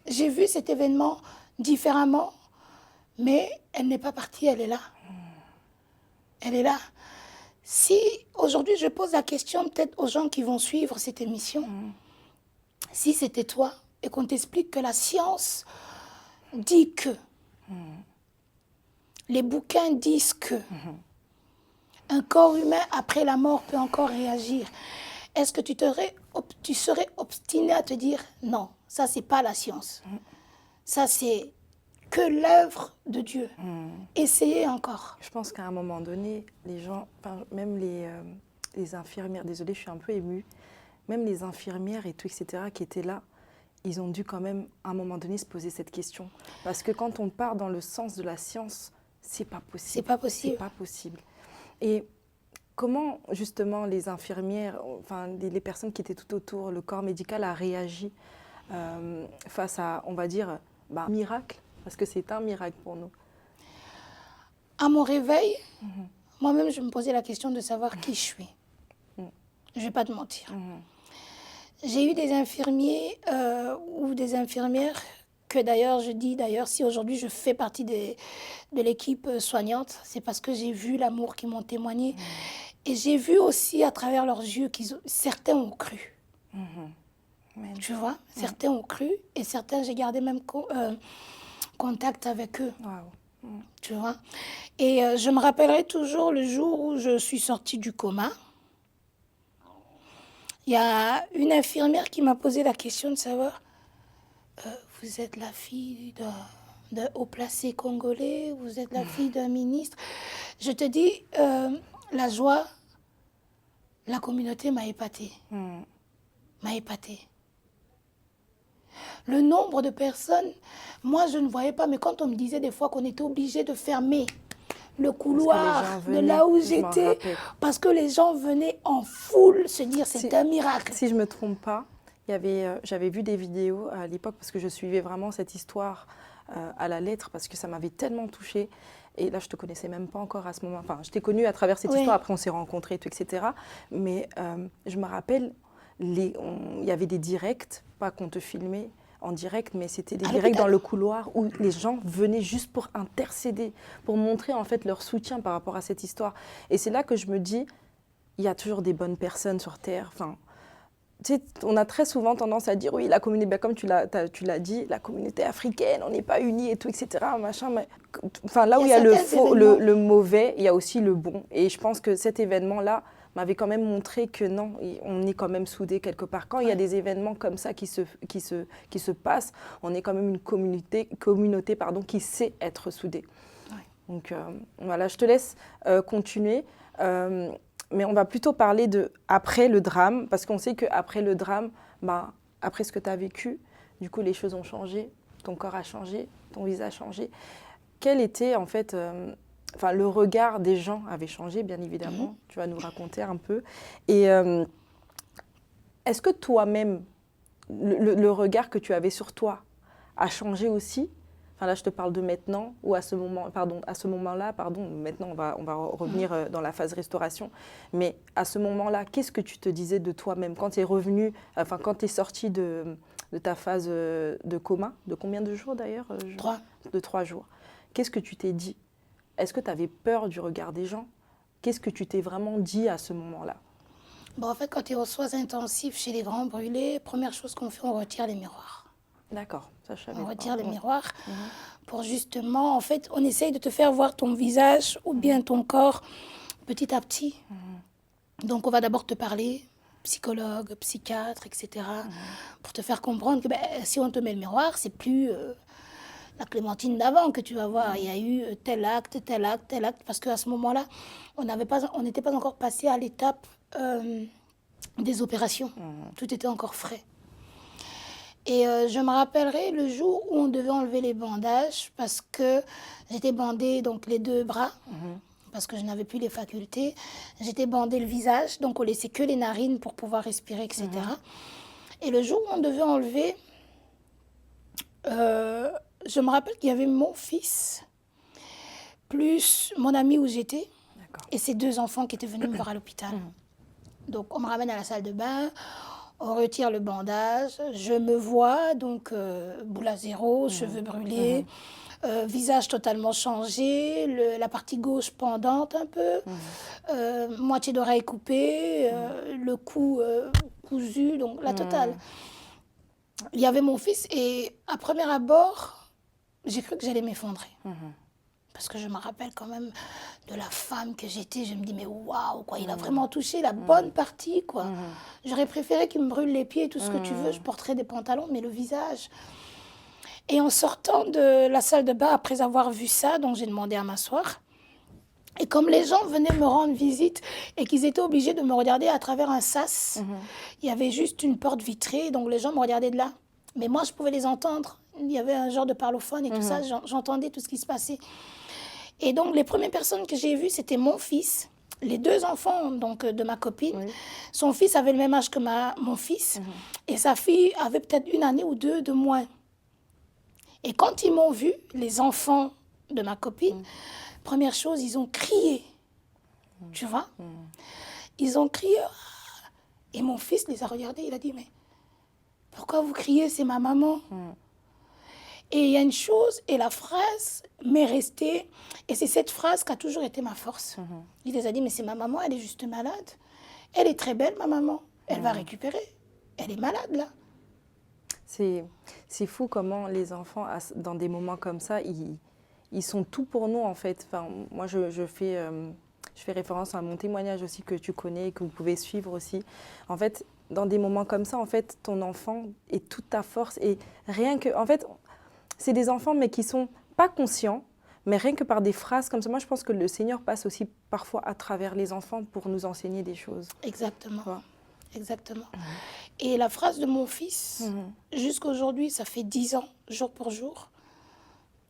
J'ai vu cet événement différemment, mais elle n'est pas partie, elle est là. Elle est là. Si aujourd'hui je pose la question peut-être aux gens qui vont suivre cette émission, si c'était toi et qu'on t'explique que la science dit que, les bouquins disent que, un corps humain après la mort peut encore réagir, est-ce que tu serais obstiné à te dire non, ça c'est pas la science, ça c'est que l'œuvre de Dieu. Essayez encore. Je pense qu'à un moment donné, les gens, même les infirmières, désolée, je suis un peu émue, même les infirmières et tout, etc., qui étaient là, ils ont dû quand même, à un moment donné, se poser cette question. Parce que quand on part dans le sens de la science, c'est pas possible. C'est pas possible. C'est pas possible. Et comment, justement, les infirmières, les personnes qui étaient tout autour, le corps médical a réagi face à, on va dire, un miracle? Parce que c'est un miracle pour nous. À mon réveil, moi-même, je me posais la question de savoir qui je suis. Je ne vais pas te mentir. J'ai eu des infirmiers ou des infirmières que d'ailleurs, je dis si aujourd'hui je fais partie de l'équipe soignante, c'est parce que j'ai vu l'amour qu'ils m'ont témoigné. Et j'ai vu aussi à travers leurs yeux certains ont cru. Tu vois, certains ont cru et certains, j'ai gardé même contact avec eux. Wow. Tu vois. Et je me rappellerai toujours le jour où je suis sortie du coma. Il y a une infirmière qui m'a posé la question de savoir, vous êtes la fille d'un haut placé congolais, vous êtes la fille d'un ministre. Je te dis, la joie, la communauté m'a épatée. M'a épatée. Le nombre de personnes, moi je ne voyais pas, mais quand on me disait des fois qu'on était obligé de fermer le couloir de là où j'étais, parce que les gens venaient en foule se dire c'est un miracle. Si je ne me trompe pas, j'avais vu des vidéos à l'époque parce que je suivais vraiment cette histoire à la lettre parce que ça m'avait tellement touchée. Et là, je ne te connaissais même pas encore à ce moment. Enfin, je t'ai connue à travers cette histoire, après on s'est rencontrés, etc. Mais je me rappelle, il y avait des directs, pas qu'on te filmait en direct, mais c'était des directs dans le couloir où les gens venaient juste pour intercéder, pour montrer en fait leur soutien par rapport à cette histoire. Et c'est là que je me dis, il y a toujours des bonnes personnes sur Terre. Enfin, tu sais, on a très souvent tendance à dire, oui, la communauté, ben, comme tu l'as dit, la communauté africaine, on n'est pas unis et tout, etc. Machin, mais, enfin, là où il y a le faux, le mauvais, il y a aussi le bon. Et je pense que cet événement-là m'avait quand même montré que non, on est quand même soudés quelque part. Quand il y a des événements comme ça qui se passent, on est quand même une communauté qui sait être soudée. Donc voilà, je te laisse continuer. Mais on va plutôt parler de après le drame, parce qu'on sait qu'après le drame, bah, après ce que tu as vécu, du coup les choses ont changé, ton corps a changé, ton visage a changé. Quel était en fait, le regard des gens avait changé, bien évidemment, tu vas nous raconter un peu. Et est-ce que toi-même, le regard que tu avais sur toi a changé aussi? Enfin, là, je te parle de maintenant, ou à ce moment-là, maintenant, on va revenir dans la phase restauration. Mais à ce moment-là, qu'est-ce que tu te disais de toi-même quand tu es revenu, quand tu es sorti de ta phase de coma, de combien de jours d'ailleurs? 3. De 3 jours. Qu'est-ce que tu t'es dit? Est-ce que tu avais peur du regard des gens? Qu'est-ce que tu t'es vraiment dit à ce moment-là? Bon, en fait, quand tu es aux soins intensifs chez les grands brûlés, première chose qu'on fait, on retire les miroirs. D'accord, ça je savais on pas. retire les miroirs pour justement, en fait, on essaye de te faire voir ton visage ou bien ton corps petit à petit. Donc, on va d'abord te parler, psychologue, psychiatre, etc., pour te faire comprendre que si on te met le miroir, c'est plus la Clémentine d'avant que tu vas voir. Il y a eu tel acte, tel acte, tel acte, parce qu'à ce moment-là, on n'était pas encore passé à l'étape des opérations. Tout était encore frais. Et je me rappellerai le jour où on devait enlever les bandages parce que j'étais bandée donc les 2 bras parce que je n'avais plus les facultés. J'étais bandée le visage, donc on laissait que les narines pour pouvoir respirer, etc. Et le jour où on devait enlever, je me rappelle qu'il y avait mon fils plus mon ami où j'étais et ses 2 enfants qui étaient venus me voir à l'hôpital. Donc on me ramène à la salle de bain. On retire le bandage, je me vois, donc boule à zéro, cheveux brûlés, visage totalement changé, la partie gauche pendante un peu, moitié d'oreille coupée, le cou cousu, donc la totale. Il y avait mon fils et à premier abord, j'ai cru que j'allais m'effondrer. Parce que je me rappelle quand même de la femme que j'étais. Je me dis, mais waouh, quoi, il a vraiment touché la bonne partie, quoi. J'aurais préféré qu'il me brûle les pieds et tout ce que tu veux. Je porterais des pantalons, mais le visage. Et en sortant de la salle de bain, après avoir vu ça, donc j'ai demandé à m'asseoir. Et comme les gens venaient me rendre visite et qu'ils étaient obligés de me regarder à travers un sas, il y avait juste une porte vitrée, donc les gens me regardaient de là. Mais moi, je pouvais les entendre. Il y avait un genre de parlophone et tout ça, j'entendais tout ce qui se passait. Et donc, les premières personnes que j'ai vues, c'était mon fils, les 2 enfants donc, de ma copine. Son fils avait le même âge que mon fils et sa fille avait peut-être 1 année ou 2 de moins. Et quand ils m'ont vu, les enfants de ma copine, première chose, ils ont crié. Tu vois? Ils ont crié. Et mon fils les a regardés, il a dit, mais pourquoi vous criez? C'est ma maman. Et il y a une chose, et la phrase m'est restée, et c'est cette phrase qui a toujours été ma force. Il les a dit, mais c'est ma maman, elle est juste malade. Elle est très belle, ma maman. Elle va récupérer. Elle est malade, là. C'est fou comment les enfants, dans des moments comme ça, ils sont tout pour nous, en fait. Enfin, moi, je fais référence à mon témoignage aussi que tu connais et que vous pouvez suivre aussi. En fait, dans des moments comme ça, en fait, ton enfant est toute ta force. Et rien que, en fait, c'est des enfants, mais qui sont pas conscients, mais rien que par des phrases comme ça. Moi, je pense que le Seigneur passe aussi parfois à travers les enfants pour nous enseigner des choses. Exactement. Tu vois? Exactement. Et la phrase de mon fils, jusqu'à aujourd'hui, ça fait 10 ans, jour pour jour,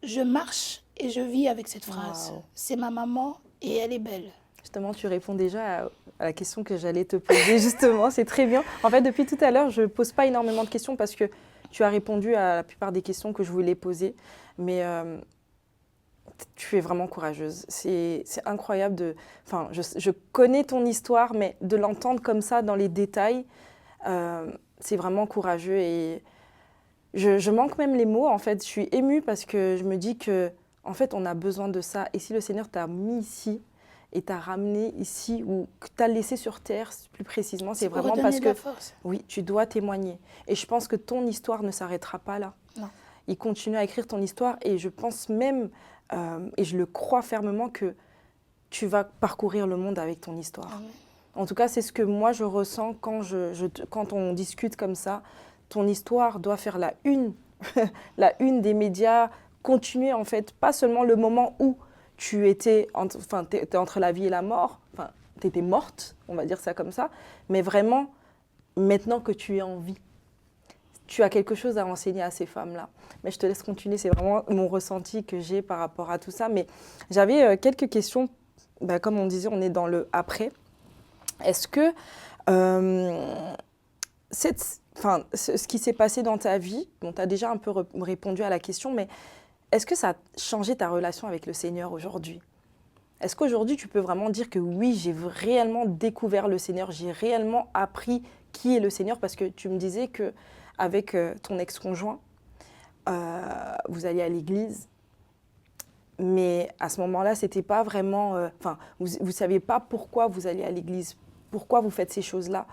je marche et je vis avec cette phrase. Wow. C'est ma maman et elle est belle. Justement, tu réponds déjà à la question que j'allais te poser, justement, c'est très bien. En fait, depuis tout à l'heure, je ne pose pas énormément de questions parce que tu as répondu à la plupart des questions que je voulais poser. Mais tu es vraiment courageuse. C'est incroyable de... Enfin, je connais ton histoire, mais de l'entendre comme ça dans les détails, c'est vraiment courageux. Et je manque même les mots, en fait. Je suis émue parce que je me dis que, en fait, on a besoin de ça. Et si le Seigneur t'a mis ici et t'a ramené ici, ou que t'a laissé sur terre, plus précisément, c'est vraiment parce que... Oui, tu dois témoigner. Et je pense que ton histoire ne s'arrêtera pas là. Non. Il continue à écrire ton histoire et je pense même, et je le crois fermement, que tu vas parcourir le monde avec ton histoire. Amen. En tout cas, c'est ce que moi je ressens quand on discute comme ça. Ton histoire doit faire la une, la une des médias, continuer en fait, pas seulement le moment où tu étais t'es entre la vie et la mort, enfin, tu étais morte, on va dire ça comme ça, mais vraiment, maintenant que tu es en vie, tu as quelque chose à enseigner à ces femmes-là. Mais je te laisse continuer, c'est vraiment mon ressenti que j'ai par rapport à tout ça. Mais j'avais quelques questions, comme on disait, on est dans le après. Est-ce que ce qui s'est passé dans ta vie, bon, tu as déjà un peu répondu à la question, mais est-ce que ça a changé ta relation avec le Seigneur aujourd'hui? Est-ce qu'aujourd'hui, tu peux vraiment dire que oui, j'ai réellement découvert le Seigneur, j'ai réellement appris qui est le Seigneur? Parce que tu me disais qu'avec ton ex-conjoint, vous alliez à l'église, mais à ce moment-là, c'était pas vraiment... vous ne saviez pas pourquoi vous alliez à l'église, pourquoi vous faites ces choses-là.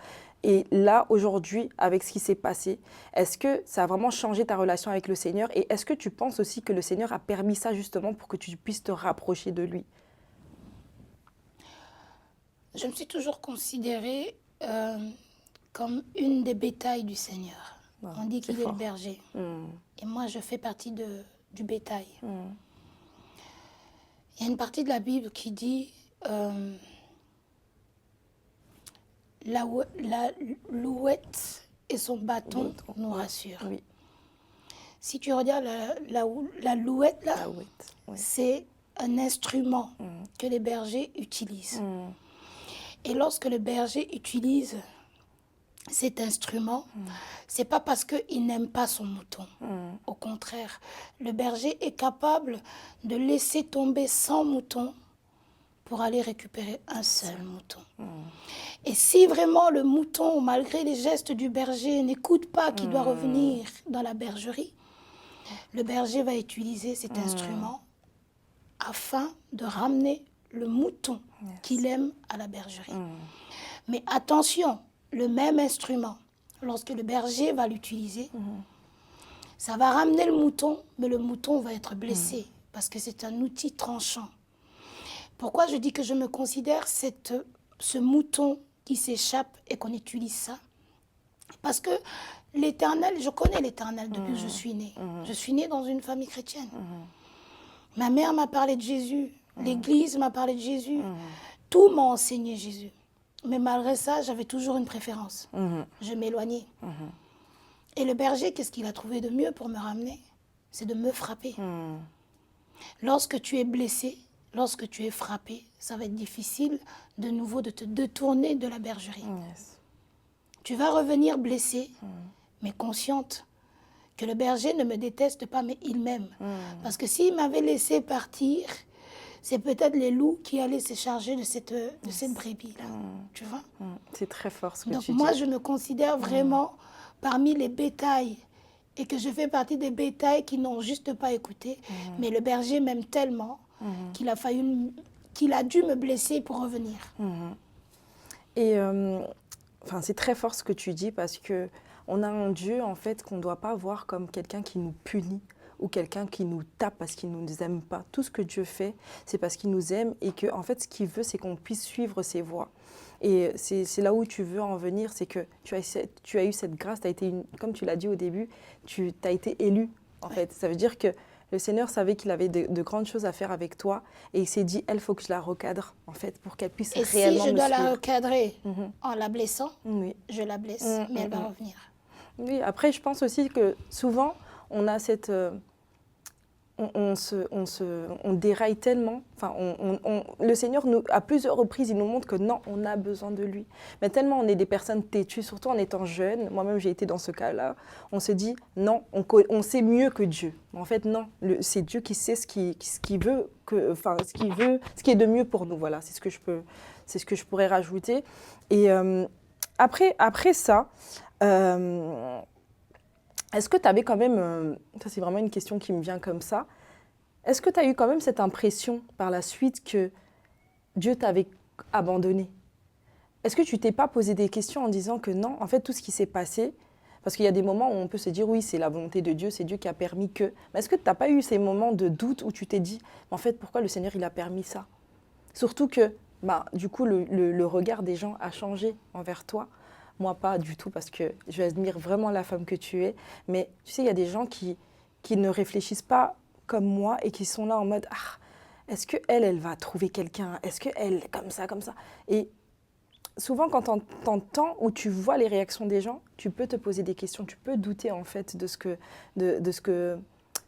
Et là, aujourd'hui, avec ce qui s'est passé, est-ce que ça a vraiment changé ta relation avec le Seigneur? Et est-ce que tu penses aussi que le Seigneur a permis ça justement pour que tu puisses te rapprocher de lui? Je me suis toujours considérée comme une des bétails du Seigneur. Ouais, on dit qu'il est le berger. Et moi, je fais partie du bétail. Il y a une partie de la Bible qui dit la louette et son bâton nous rassurent. Oui. Si tu regardes la louette, là, c'est un instrument que les bergers utilisent. Et lorsque le berger utilise cet instrument, c'est pas parce qu'il n'aime pas son mouton. Au contraire, le berger est capable de laisser tomber 100 moutons pour aller récupérer un seul mouton. Et si vraiment le mouton, malgré les gestes du berger, n'écoute pas qu'il doit revenir dans la bergerie, le berger va utiliser cet instrument afin de ramener le mouton qu'il aime à la bergerie. Mais attention, le même instrument, lorsque le berger va l'utiliser, ça va ramener le mouton, mais le mouton va être blessé parce que c'est un outil tranchant. Pourquoi je dis que je me considère ce mouton qui s'échappe et qu'on utilise ça? Parce que l'Éternel, je connais l'Éternel depuis que je suis née. Je suis née dans une famille chrétienne. Ma mère m'a parlé de Jésus, l'Église m'a parlé de Jésus, tout m'a enseigné Jésus. Mais malgré ça, j'avais toujours une préférence. Je m'éloignais. Et le berger, qu'est-ce qu'il a trouvé de mieux pour me ramener? C'est de me frapper. Lorsque tu es blessé, lorsque tu es frappé, ça va être difficile de nouveau de te détourner de la bergerie. Tu vas revenir blessé, mais consciente que le berger ne me déteste pas, mais il m'aime. Parce que s'il m'avait laissé partir, c'est peut-être les loups qui allaient se charger de cette brebis-là. Tu vois? C'est très fort ce que Donc tu dis. moi, je me considère vraiment parmi les bétails et que je fais partie des bétails qui n'ont juste pas écouté. Mais le berger m'aime tellement qu'il a dû me blesser pour revenir. Et c'est très fort ce que tu dis parce que on a un Dieu en fait qu'on ne doit pas voir comme quelqu'un qui nous punit. ou quelqu'un qui nous tape parce qu'il ne nous aime pas. Tout ce que Dieu fait, c'est parce qu'il nous aime et que, en fait, ce qu'il veut, c'est qu'on puisse suivre ses voies. Et c'est là où tu veux en venir, c'est que tu as eu cette grâce, comme tu l'as dit au début, tu as été élu, en fait. Ça veut dire que le Seigneur savait qu'il avait de grandes choses à faire avec toi et il s'est dit, elle, il faut que je la recadre, en fait, pour qu'elle puisse réellement me suivre. Et si je dois la recadrer en la blessant, je la blesse, mais elle va revenir. Oui, après, je pense aussi que souvent, on a cette... on déraille tellement. Enfin, le Seigneur, à plusieurs reprises, il nous montre que non, on a besoin de lui. Mais tellement on est des personnes têtues, surtout en étant jeunes, moi-même j'ai été dans ce cas-là, on se dit non, on sait mieux que Dieu. En fait, non, c'est Dieu qui sait ce qu'il veut, ce qui est de mieux pour nous. Voilà, c'est ce que je pourrais rajouter. Et après ça, est-ce que tu avais quand même, ça c'est vraiment une question qui me vient comme ça, est-ce que tu as eu quand même cette impression par la suite que Dieu t'avait abandonné? Est-ce que tu t'es pas posé des questions en disant que non, en fait tout ce qui s'est passé, parce qu'il y a des moments où on peut se dire oui c'est la volonté de Dieu, c'est Dieu qui a permis que, mais est-ce que tu n'as pas eu ces moments de doute où tu t'es dit, en fait pourquoi le Seigneur il a permis ça? Surtout que du coup le regard des gens a changé envers toi. Moi, pas du tout, parce que j'admire vraiment la femme que tu es. Mais tu sais, il y a des gens qui ne réfléchissent pas comme moi et qui sont là en mode « Ah, est-ce qu'elle va trouver quelqu'un? Est-ce qu'elle est comme ça, comme ça ?» Et souvent, quand t'entends ou tu vois les réactions des gens, tu peux te poser des questions. Tu peux douter, en fait,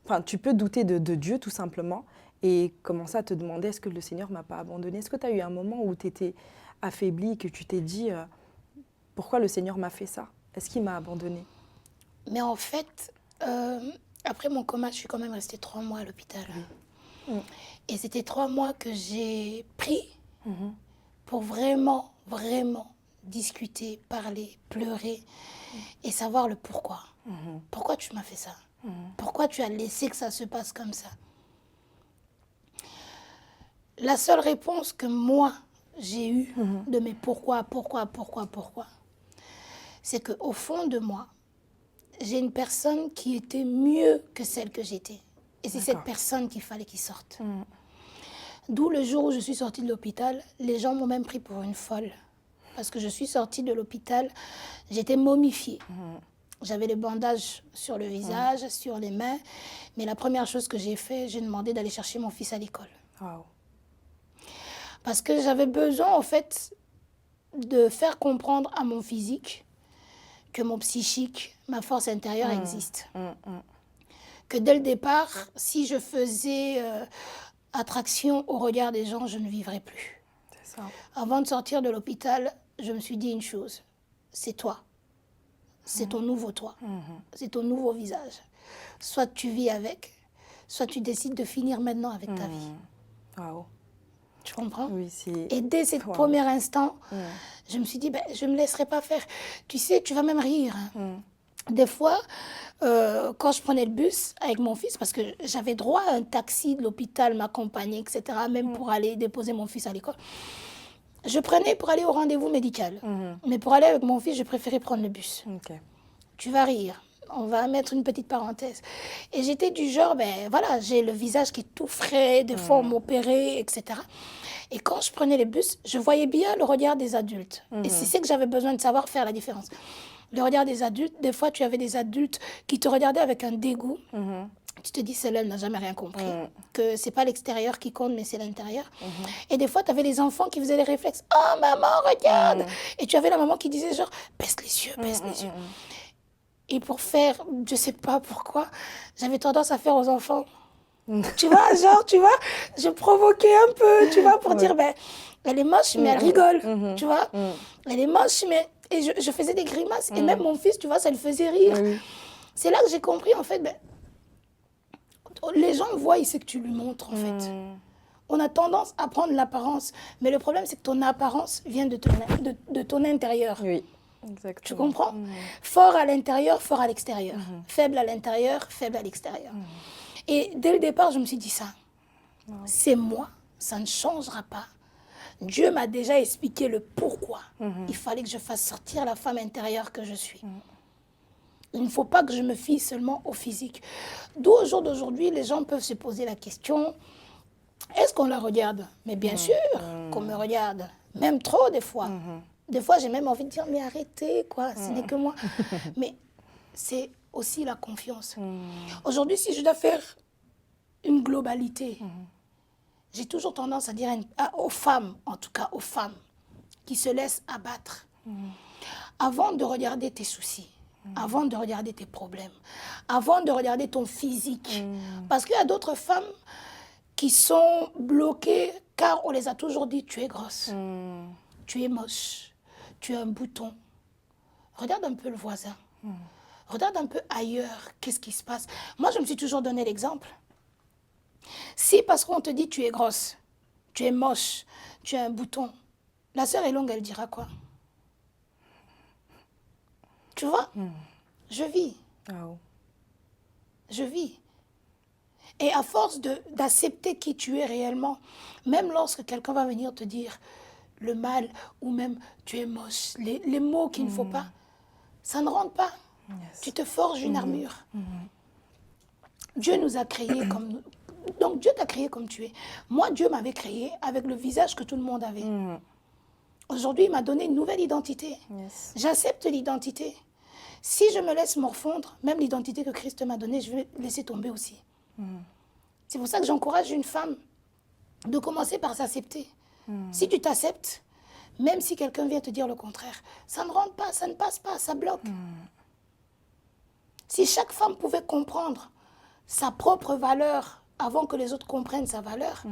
Enfin, tu peux douter de Dieu, tout simplement, et commencer à te demander « Est-ce que le Seigneur ne m'a pas abandonné ?» Est-ce que tu as eu un moment où tu étais affaiblie, que tu t'es dit pourquoi le Seigneur m'a fait ça? Est-ce qu'il m'a abandonnée? Mais en fait, après mon coma, je suis quand même restée 3 mois à l'hôpital. Et c'était 3 mois que j'ai pris pour vraiment, vraiment discuter, parler, pleurer et savoir le pourquoi. Pourquoi tu m'as fait ça? Pourquoi tu as laissé que ça se passe comme ça? La seule réponse que moi, j'ai eue de mes pourquoi, c'est qu'au fond de moi, j'ai une personne qui était mieux que celle que j'étais. Et c'est cette personne qu'il fallait qu'il sorte. D'où le jour où je suis sortie de l'hôpital, les gens m'ont même pris pour une folle. Parce que je suis sortie de l'hôpital, j'étais momifiée. J'avais les bandages sur le visage, sur les mains. Mais la première chose que j'ai fait, j'ai demandé d'aller chercher mon fils à l'école. Wow. Parce que j'avais besoin, en fait, de faire comprendre à mon physique que mon psychique, ma force intérieure existe. Que dès le départ, si je faisais attraction au regard des gens, je ne vivrais plus. C'est ça. Avant de sortir de l'hôpital, je me suis dit une chose, c'est toi. C'est ton nouveau toi. C'est ton nouveau visage. Soit tu vis avec, soit tu décides de finir maintenant avec ta vie. Wow. Tu comprends? Oui, et dès ce premier instant, je me suis dit, je ne me laisserai pas faire. Tu sais, tu vas même rire. Des fois, quand je prenais le bus avec mon fils, parce que j'avais droit à un taxi de l'hôpital, m'accompagner, etc., même pour aller déposer mon fils à l'école, je prenais pour aller au rendez-vous médical. Mais pour aller avec mon fils, je préférais prendre le bus. Tu vas rire. On va mettre une petite parenthèse. Et j'étais du genre, voilà, j'ai le visage qui est tout frais, des fois on m'opérait, etc. Et quand je prenais les bus, je voyais bien le regard des adultes. Et c'est ce que j'avais besoin de savoir faire la différence. Le regard des adultes, des fois tu avais des adultes qui te regardaient avec un dégoût. Tu te dis, celle-là, elle n'a jamais rien compris. Que c'est pas l'extérieur qui compte, mais c'est l'intérieur. Et des fois, tu avais les enfants qui faisaient les réflexes. « Oh, maman, regarde !» Et tu avais la maman qui disait genre, « Baisse les yeux, baisse les yeux. » Et pour faire, je sais pas pourquoi, j'avais tendance à faire aux enfants. Tu vois, genre, je provoquais un peu, tu vois, pour dire, elle est moche, mais elle rigole, tu vois. Elle est moche, mais... Et je faisais des grimaces. Et même mon fils, tu vois, ça le faisait rire. C'est là que j'ai compris, en fait, les gens voient, c'est que tu lui montres, en fait. On a tendance à prendre l'apparence. Mais le problème, c'est que ton apparence vient de ton intérieur. Oui. Exactement. Tu comprends? Fort à l'intérieur, fort à l'extérieur. Faible à l'intérieur, faible à l'extérieur. Et dès le départ, je me suis dit ça. C'est moi, ça ne changera pas. Dieu m'a déjà expliqué le pourquoi. Il fallait que je fasse sortir la femme intérieure que je suis. Il ne faut pas que je me fie seulement au physique. D'où au jour d'aujourd'hui, les gens peuvent se poser la question, est-ce qu'on la regarde? Mais bien sûr qu'on me regarde, même trop des fois. Des fois, j'ai même envie de dire, mais arrêtez, quoi, ce n'est que moi. Mais c'est aussi la confiance. Aujourd'hui, si je dois faire une globalité, j'ai toujours tendance à dire aux femmes, en tout cas aux femmes, qui se laissent abattre, avant de regarder tes soucis, avant de regarder tes problèmes, avant de regarder ton physique. Parce qu'il y a d'autres femmes qui sont bloquées car on les a toujours dit, tu es grosse, tu es moche, tu es un bouton. Regarde un peu le voisin. Regarde un peu ailleurs, qu'est-ce qui se passe. Moi, je me suis toujours donné l'exemple. Si parce qu'on te dit tu es grosse, tu es moche, tu es un bouton, la sœur est longue, elle dira quoi? Tu vois? Je vis. Oh. Je vis. Et à force d'accepter qui tu es réellement, même lorsque quelqu'un va venir te dire le mal ou même tu es moche, les mots qu'il ne faut pas, ça ne rentre pas. Yes. Tu te forges une armure. Dieu nous a créés comme... Donc Dieu t'a créé comme tu es. Moi, Dieu m'avait créé avec le visage que tout le monde avait. Aujourd'hui, il m'a donné une nouvelle identité. Yes. J'accepte l'identité. Si je me laisse morfondre, même l'identité que Christ m'a donnée, je vais laisser tomber aussi. C'est pour ça que j'encourage une femme de commencer par s'accepter. Si tu t'acceptes, même si quelqu'un vient te dire le contraire, ça ne rentre pas, ça ne passe pas, ça bloque. Si chaque femme pouvait comprendre sa propre valeur avant que les autres comprennent sa valeur,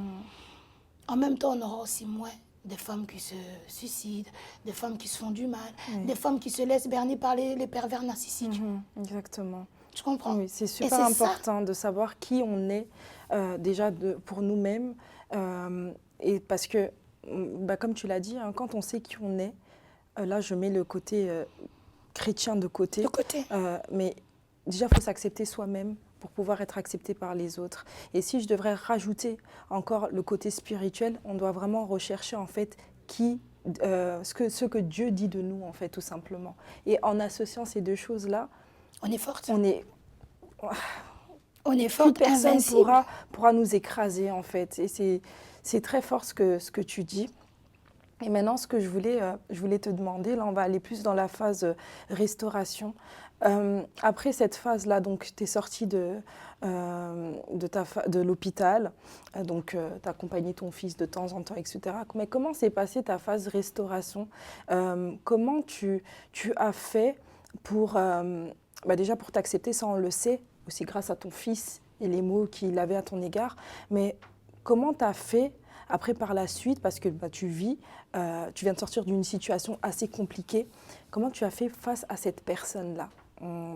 en même temps, on aura aussi moins des femmes qui se suicident, des femmes qui se font du mal, des femmes qui se laissent berner par les pervers narcissiques. Exactement. Tu comprends? Oui, c'est super important de savoir qui on est déjà pour nous-mêmes. Et parce que, comme tu l'as dit, quand on sait qui on est, là je mets le côté chrétien de côté. Mais déjà, il faut s'accepter soi-même pour pouvoir être accepté par les autres. Et si je devrais rajouter encore le côté spirituel, on doit vraiment rechercher en fait ce que Dieu dit de nous, en fait, tout simplement. Et en associant ces deux choses-là, on est forte. On est forte, personne pourra nous écraser, en fait. Et c'est très fort ce que tu dis. Et maintenant, ce que je voulais te demander, là, on va aller plus dans la phase restauration. Après cette phase-là, donc, tu es sortie de l'hôpital, donc tu as accompagné ton fils de temps en temps, etc. Mais comment s'est passée ta phase restauration? Comment tu as fait pour, déjà pour t'accepter, ça on le sait, aussi grâce à ton fils et les mots qu'il avait à ton égard, mais comment tu as fait après, par la suite, parce que tu vis, tu viens de sortir d'une situation assez compliquée. Comment tu as fait face à cette personne-là?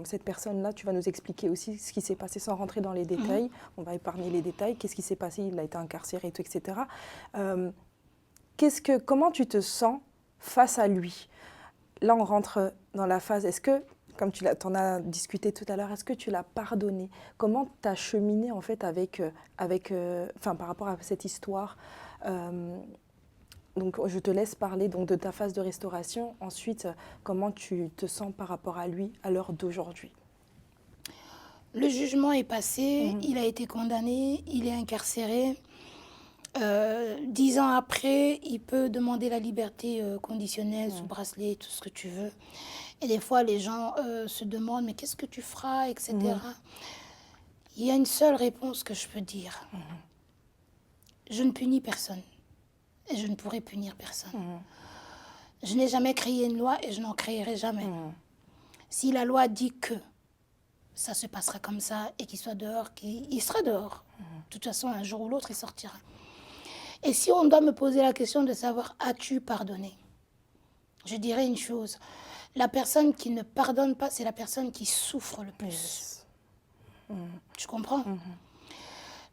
Cette personne-là, tu vas nous expliquer aussi ce qui s'est passé sans rentrer dans les détails. On va épargner les détails. Qu'est-ce qui s'est passé? Il a été incarcéré, etc. Comment tu te sens face à lui? Là, on rentre dans la phase, est-ce que, comme tu en as discuté tout à l'heure, est-ce que tu l'as pardonné? Comment tu as cheminé en fait par rapport à cette histoire? Donc, je te laisse parler donc, de ta phase de restauration. Ensuite, comment tu te sens par rapport à lui à l'heure d'aujourd'hui? Le jugement est passé, il a été condamné, il est incarcéré. 10 ans après, il peut demander la liberté conditionnelle, sous bracelet, tout ce que tu veux. Et des fois, les gens se demandent, mais qu'est-ce que tu feras, etc. Il y a une seule réponse que je peux dire. Je ne punis personne. Et je ne pourrai punir personne. Je n'ai jamais créé une loi et je n'en créerai jamais. Si la loi dit que ça se passera comme ça et qu'il soit dehors, il sera dehors. De toute façon, un jour ou l'autre, il sortira. Et si on doit me poser la question de savoir, as-tu pardonné? Je dirais une chose. La personne qui ne pardonne pas, c'est la personne qui souffre le plus. Tu comprends?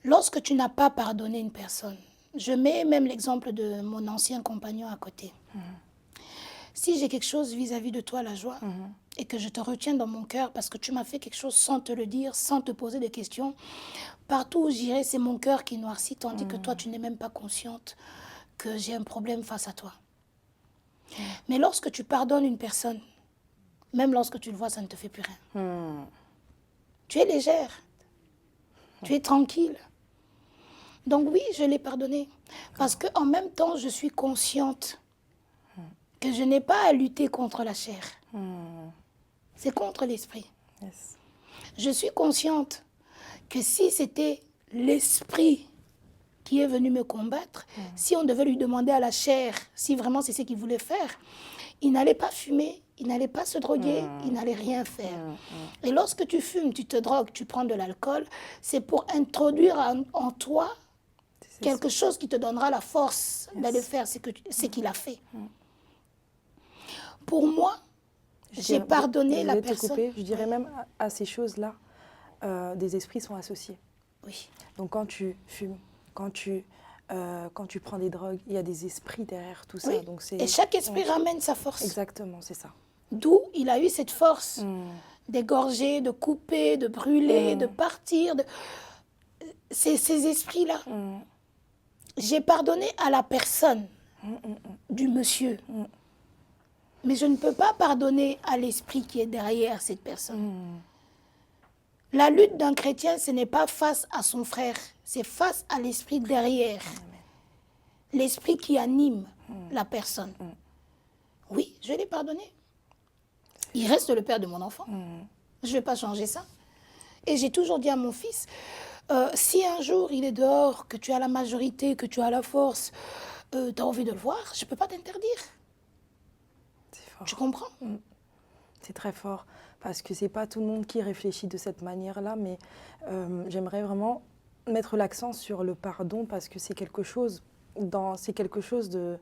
Lorsque tu n'as pas pardonné une personne, je mets même l'exemple de mon ancien compagnon à côté. Si j'ai quelque chose vis-à-vis de toi, la joie, et que je te retiens dans mon cœur parce que tu m'as fait quelque chose sans te le dire, sans te poser des questions, partout où j'irai, c'est mon cœur qui noircit, tandis que toi, tu n'es même pas consciente que j'ai un problème face à toi. Mais lorsque tu pardonnes une personne, même lorsque tu le vois, ça ne te fait plus rien. Tu es légère, tu es tranquille. Donc oui, je l'ai pardonné. Parce qu'en même temps, je suis consciente que je n'ai pas à lutter contre la chair. C'est contre l'esprit. Yes. Je suis consciente que si c'était l'esprit qui est venu me combattre, si on devait lui demander à la chair, si vraiment c'est ce qu'il voulait faire, il n'allait pas fumer, il n'allait pas se droguer, il n'allait rien faire. Et lorsque tu fumes, tu te drogues, tu prends de l'alcool, c'est pour introduire en toi quelque chose qui te donnera la force d'aller faire ce qu'il a fait. Pour moi, j'ai pardonné la personne. Je dirais même à ces choses-là, des esprits sont associés. Oui. Donc quand tu fumes, quand tu prends des drogues, il y a des esprits derrière tout ça. Oui. Donc et chaque esprit ramène sa force. Exactement, c'est ça. D'où il a eu cette force d'égorger, de couper, de brûler, de partir. Ces esprits-là. J'ai pardonné à la personne du monsieur. Mais je ne peux pas pardonner à l'esprit qui est derrière cette personne. La lutte d'un chrétien, ce n'est pas face à son frère, c'est face à l'esprit derrière. L'esprit qui anime la personne. Oui, je l'ai pardonné. Il reste le père de mon enfant. Je ne vais pas changer ça. Et j'ai toujours dit à mon fils, si un jour il est dehors, que tu as la majorité, que tu as la force, tu as envie de le voir, je ne peux pas t'interdire. C'est fort. Tu comprends? C'est très fort, parce que ce n'est pas tout le monde qui réfléchit de cette manière-là, mais j'aimerais vraiment mettre l'accent sur le pardon, parce que c'est quelque chose de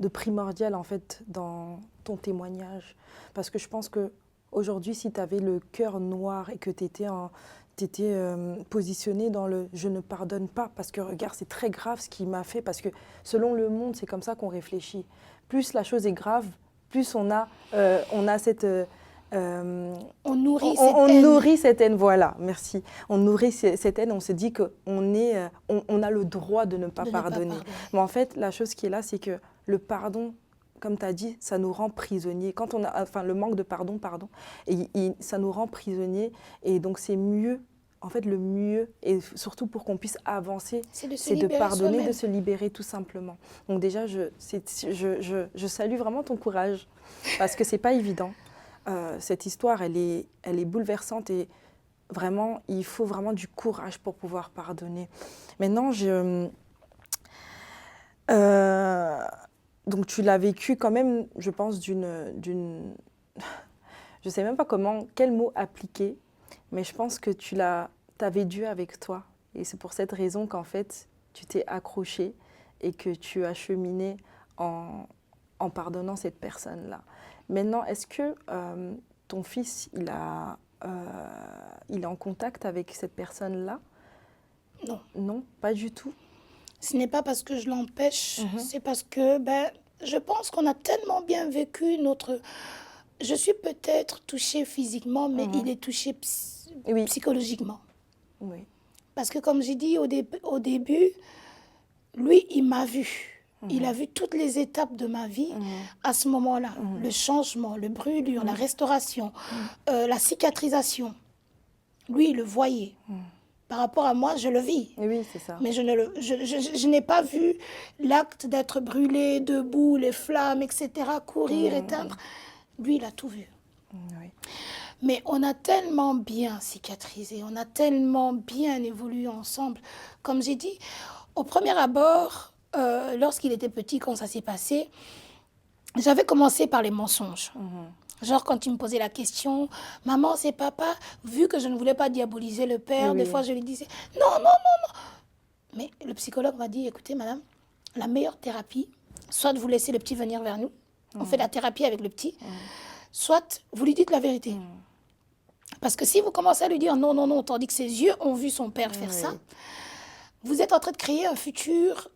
primordial, en fait, dans ton témoignage. Parce que je pense qu'aujourd'hui, si tu avais le cœur noir et que tu étais positionné dans le « je ne pardonne pas », parce que regarde, c'est très grave ce qu'il m'a fait, parce que selon le monde, c'est comme ça qu'on réfléchit. Plus la chose est grave, plus on a cette... on nourrit cette haine, voilà, merci. On nourrit cette haine, on se dit qu'on a le droit de ne pas pardonner. Mais en fait, la chose qui est là, c'est que le pardon, comme tu as dit, ça nous rend prisonniers. Quand on a, le manque de pardon, ça nous rend prisonniers. Et donc, c'est mieux, en fait, le mieux, et surtout pour qu'on puisse avancer, c'est de pardonner, de se libérer tout simplement. Donc déjà, je salue vraiment ton courage, parce que ce n'est pas évident. Cette histoire, elle est bouleversante et vraiment, il faut vraiment du courage pour pouvoir pardonner. Maintenant, donc tu l'as vécu quand même, je pense, je ne sais même pas quel mot appliquer, mais je pense que tu avais Dieu avec toi. Et c'est pour cette raison qu'en fait, tu t'es accroché et que tu as cheminé en pardonnant cette personne-là. Maintenant, est-ce que ton fils, il est en contact avec cette personne-là? Non. Non, pas du tout. Ce n'est pas parce que je l'empêche, c'est parce que je pense qu'on a tellement bien vécu notre... Je suis peut-être touchée physiquement, mais il est touché psychologiquement. Oui. Parce que comme j'ai dit au début, lui, il m'a vue. Il a vu toutes les étapes de ma vie à ce moment-là. Le changement, le brûlure, la restauration, la cicatrisation. Lui, il le voyait. Par rapport à moi, je le vis. Oui, c'est ça. Mais je n'ai pas vu l'acte d'être brûlé, debout, les flammes, etc., courir, éteindre. Lui, il a tout vu. Oui. Mais on a tellement bien cicatrisé, on a tellement bien évolué ensemble. Comme j'ai dit, au premier abord, lorsqu'il était petit, quand ça s'est passé, j'avais commencé par les mensonges. Genre quand il me posait la question, maman, c'est papa, vu que je ne voulais pas diaboliser le père, des fois je lui disais, non. Mais le psychologue m'a dit, écoutez madame, la meilleure thérapie, soit de vous laisser le petit venir vers nous, on fait la thérapie avec le petit, soit vous lui dites la vérité. Parce que si vous commencez à lui dire non, tandis que ses yeux ont vu son père faire ça, vous êtes en train de créer un futur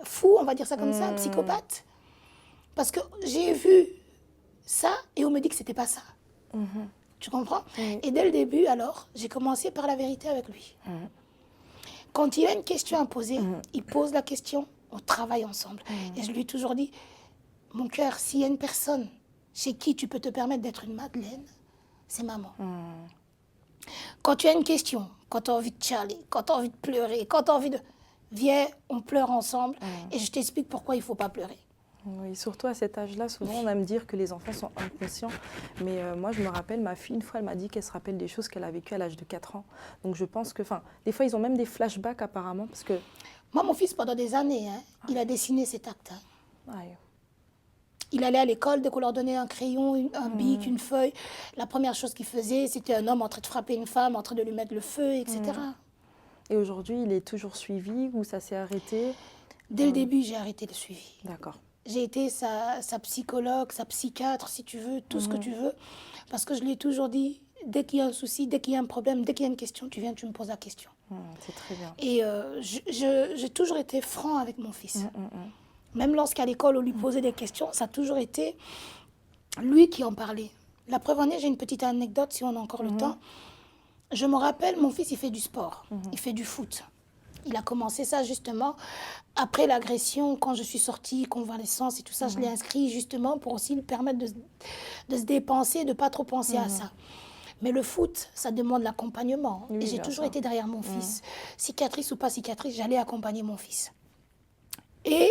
fou, on va dire ça comme ça, un psychopathe. Parce que j'ai vu ça et on me dit que c'était pas ça. Tu comprends? Et dès le début, alors, j'ai commencé par la vérité avec lui. Quand il a une question à poser, il pose la question, on travaille ensemble. Et je lui ai toujours dit, mon cœur, s'il y a une personne chez qui tu peux te permettre d'être une Madeleine, c'est maman. Quand tu as une question, quand tu as envie de chialer, quand tu as envie de pleurer, quand tu as envie de... Viens, on pleure ensemble et je t'explique pourquoi il ne faut pas pleurer. Oui, surtout à cet âge-là, souvent on aime dire que les enfants sont inconscients. Mais moi, je me rappelle, ma fille, une fois, elle m'a dit qu'elle se rappelle des choses qu'elle a vécues à l'âge de 4 ans. Donc je pense que, des fois, ils ont même des flashbacks apparemment. Parce que... Moi, mon fils, pendant des années, il a dessiné cet acte. Aïe. Il allait à l'école, dès qu'on leur donnait un crayon, un bic, une feuille, la première chose qu'il faisait, c'était un homme en train de frapper une femme, en train de lui mettre le feu, etc. Et aujourd'hui, il est toujours suivi ou ça s'est arrêté? Dès le début, j'ai arrêté le suivi. D'accord. J'ai été sa psychologue, sa psychiatre, si tu veux, tout ce que tu veux. Parce que je lui ai toujours dit, dès qu'il y a un souci, dès qu'il y a un problème, dès qu'il y a une question, tu viens, tu me poses la question. C'est très bien. Et j'ai toujours été franc avec mon fils. Même lorsqu'à l'école, on lui posait des questions, ça a toujours été lui qui en parlait. La preuve en est, j'ai une petite anecdote, si on a encore le temps. Je me rappelle, mon fils, il fait du sport, il fait du foot. Il a commencé ça justement après l'agression, quand je suis sortie, convalescence et tout ça, je l'ai inscrit justement pour aussi lui permettre de se dépenser, de ne pas trop penser à ça. Mais le foot, ça demande l'accompagnement. Oui, et j'ai toujours été derrière mon fils. Cicatrice ou pas cicatrice, j'allais accompagner mon fils. Et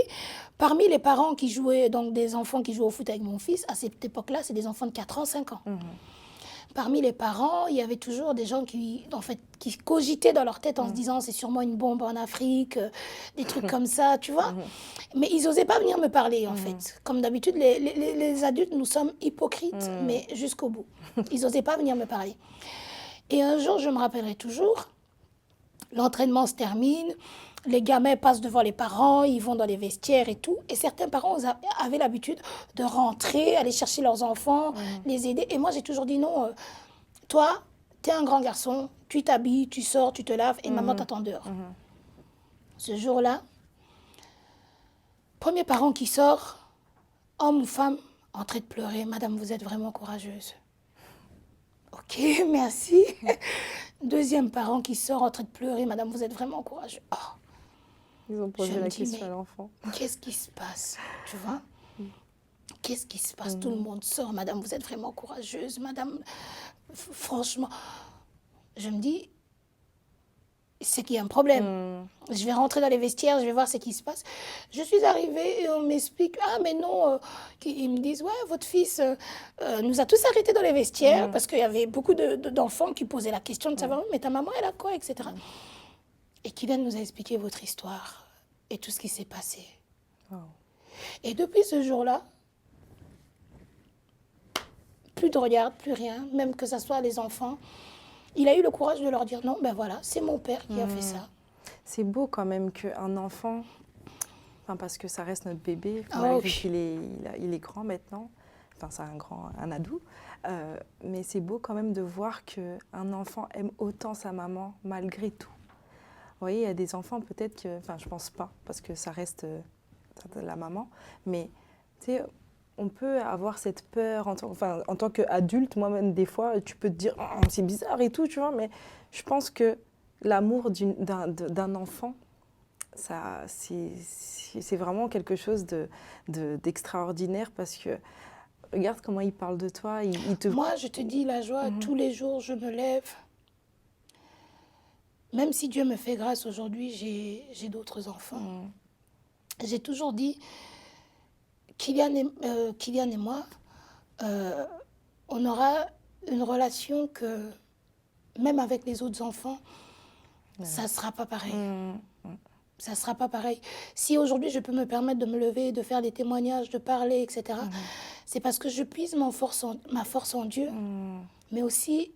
parmi les parents qui jouaient, donc des enfants qui jouaient au foot avec mon fils, à cette époque-là, c'est des enfants de 4 ans, 5 ans. Parmi les parents, il y avait toujours des gens qui cogitaient dans leur tête en se disant c'est sûrement une bombe en Afrique, des trucs comme ça, tu vois. Mais ils n'osaient pas venir me parler, en fait. Comme d'habitude, les adultes, nous sommes hypocrites, mais jusqu'au bout. Ils n'osaient pas venir me parler. Et un jour, je me rappellerai toujours, l'entraînement se termine, les gamins passent devant les parents, ils vont dans les vestiaires et tout. Et certains parents avaient l'habitude de rentrer, aller chercher leurs enfants, les aider. Et moi, j'ai toujours dit non, toi, tu es un grand garçon, tu t'habilles, tu sors, tu te laves et maman t'attend dehors. Ce jour-là, premier parent qui sort, homme ou femme, en train de pleurer. Madame, vous êtes vraiment courageuse. Ok, merci. Deuxième parent qui sort en train de pleurer. Madame, vous êtes vraiment courageuse. Oh. Ils ont posé la question à l'enfant. Qu'est-ce qui se passe, tu vois? Qu'est-ce qui se passe? Tout le monde sort. Madame, vous êtes vraiment courageuse. Madame, franchement, je me dis, c'est qu'il y a un problème. Je vais rentrer dans les vestiaires, je vais voir ce qui se passe. Je suis arrivée et on m'explique, ah mais non, ils me disent, ouais, votre fils nous a tous arrêtés dans les vestiaires parce qu'il y avait beaucoup d'enfants qui posaient la question de savoir, mais ta maman, elle a quoi, etc. Et qui viennent nous expliquer votre histoire et tout ce qui s'est passé. Et depuis ce jour-là, plus de regard, plus rien, même que ce soit les enfants. Il a eu le courage de leur dire non, ben voilà, c'est mon père qui a fait ça. C'est beau quand même qu'un enfant, parce que ça reste notre bébé, malgré qu'il est grand maintenant, c'est un ado, mais c'est beau quand même de voir qu'un enfant aime autant sa maman malgré tout. Vous voyez, il y a des enfants peut-être que, je pense pas, parce que ça reste la maman, mais tu sais, on peut avoir cette peur en tant qu'adulte, moi-même des fois, tu peux te dire oh, c'est bizarre et tout, tu vois, mais je pense que l'amour d'un enfant, c'est vraiment quelque chose d'extraordinaire parce que regarde comment il parle de toi. Moi, je te dis la joie, tous les jours, je me lève. Même si Dieu me fait grâce aujourd'hui, j'ai d'autres enfants. J'ai toujours dit, Kylian et moi, on aura une relation que, même avec les autres enfants, ça ne sera pas pareil. Ça ne sera pas pareil. Si aujourd'hui, je peux me permettre de me lever, de faire des témoignages, de parler, etc., c'est parce que je puise ma force en Dieu, mais aussi,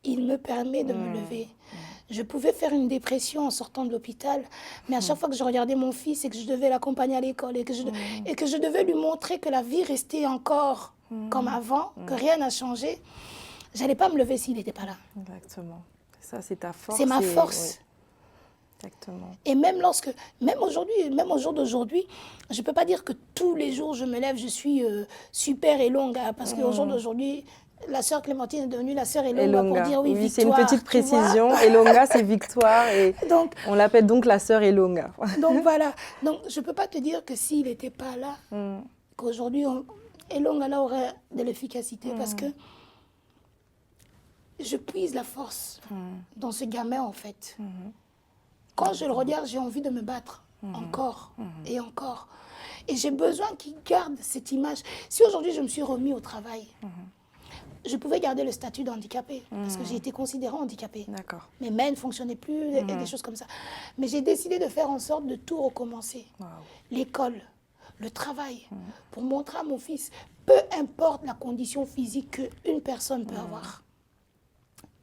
il me permet de me lever. Je pouvais faire une dépression en sortant de l'hôpital, mais à chaque fois que je regardais mon fils et que je devais l'accompagner à l'école et que je devais lui montrer que la vie restait encore comme avant, que rien n'a changé, je n'allais pas me lever s'il n'était pas là. Exactement. Ça, c'est ta force. C'est ma force. Oui. Exactement. Et même au jour d'aujourd'hui, je ne peux pas dire que tous les jours je me lève, je suis super Elonga, parce qu'au jour d'aujourd'hui, la sœur Clémentine est devenue la sœur Elonga pour dire oui, victoire. C'est une petite précision. Elonga, c'est victoire. Et donc, on l'appelle donc la sœur Elonga. Donc voilà. Donc je ne peux pas te dire que s'il n'était pas là, qu'aujourd'hui, Elongala aurait de l'efficacité parce que je puise la force dans ce gamin, en fait. Quand je le regarde, j'ai envie de me battre encore et encore. Et j'ai besoin qu'il garde cette image. Si aujourd'hui je me suis remis au travail, je pouvais garder le statut d'handicapé parce que j'ai été considérée handicapée. D'accord. Mes mains ne fonctionnaient plus et des choses comme ça. Mais j'ai décidé de faire en sorte de tout recommencer. Wow. L'école, le travail, pour montrer à mon fils, peu importe la condition physique qu'une personne peut avoir,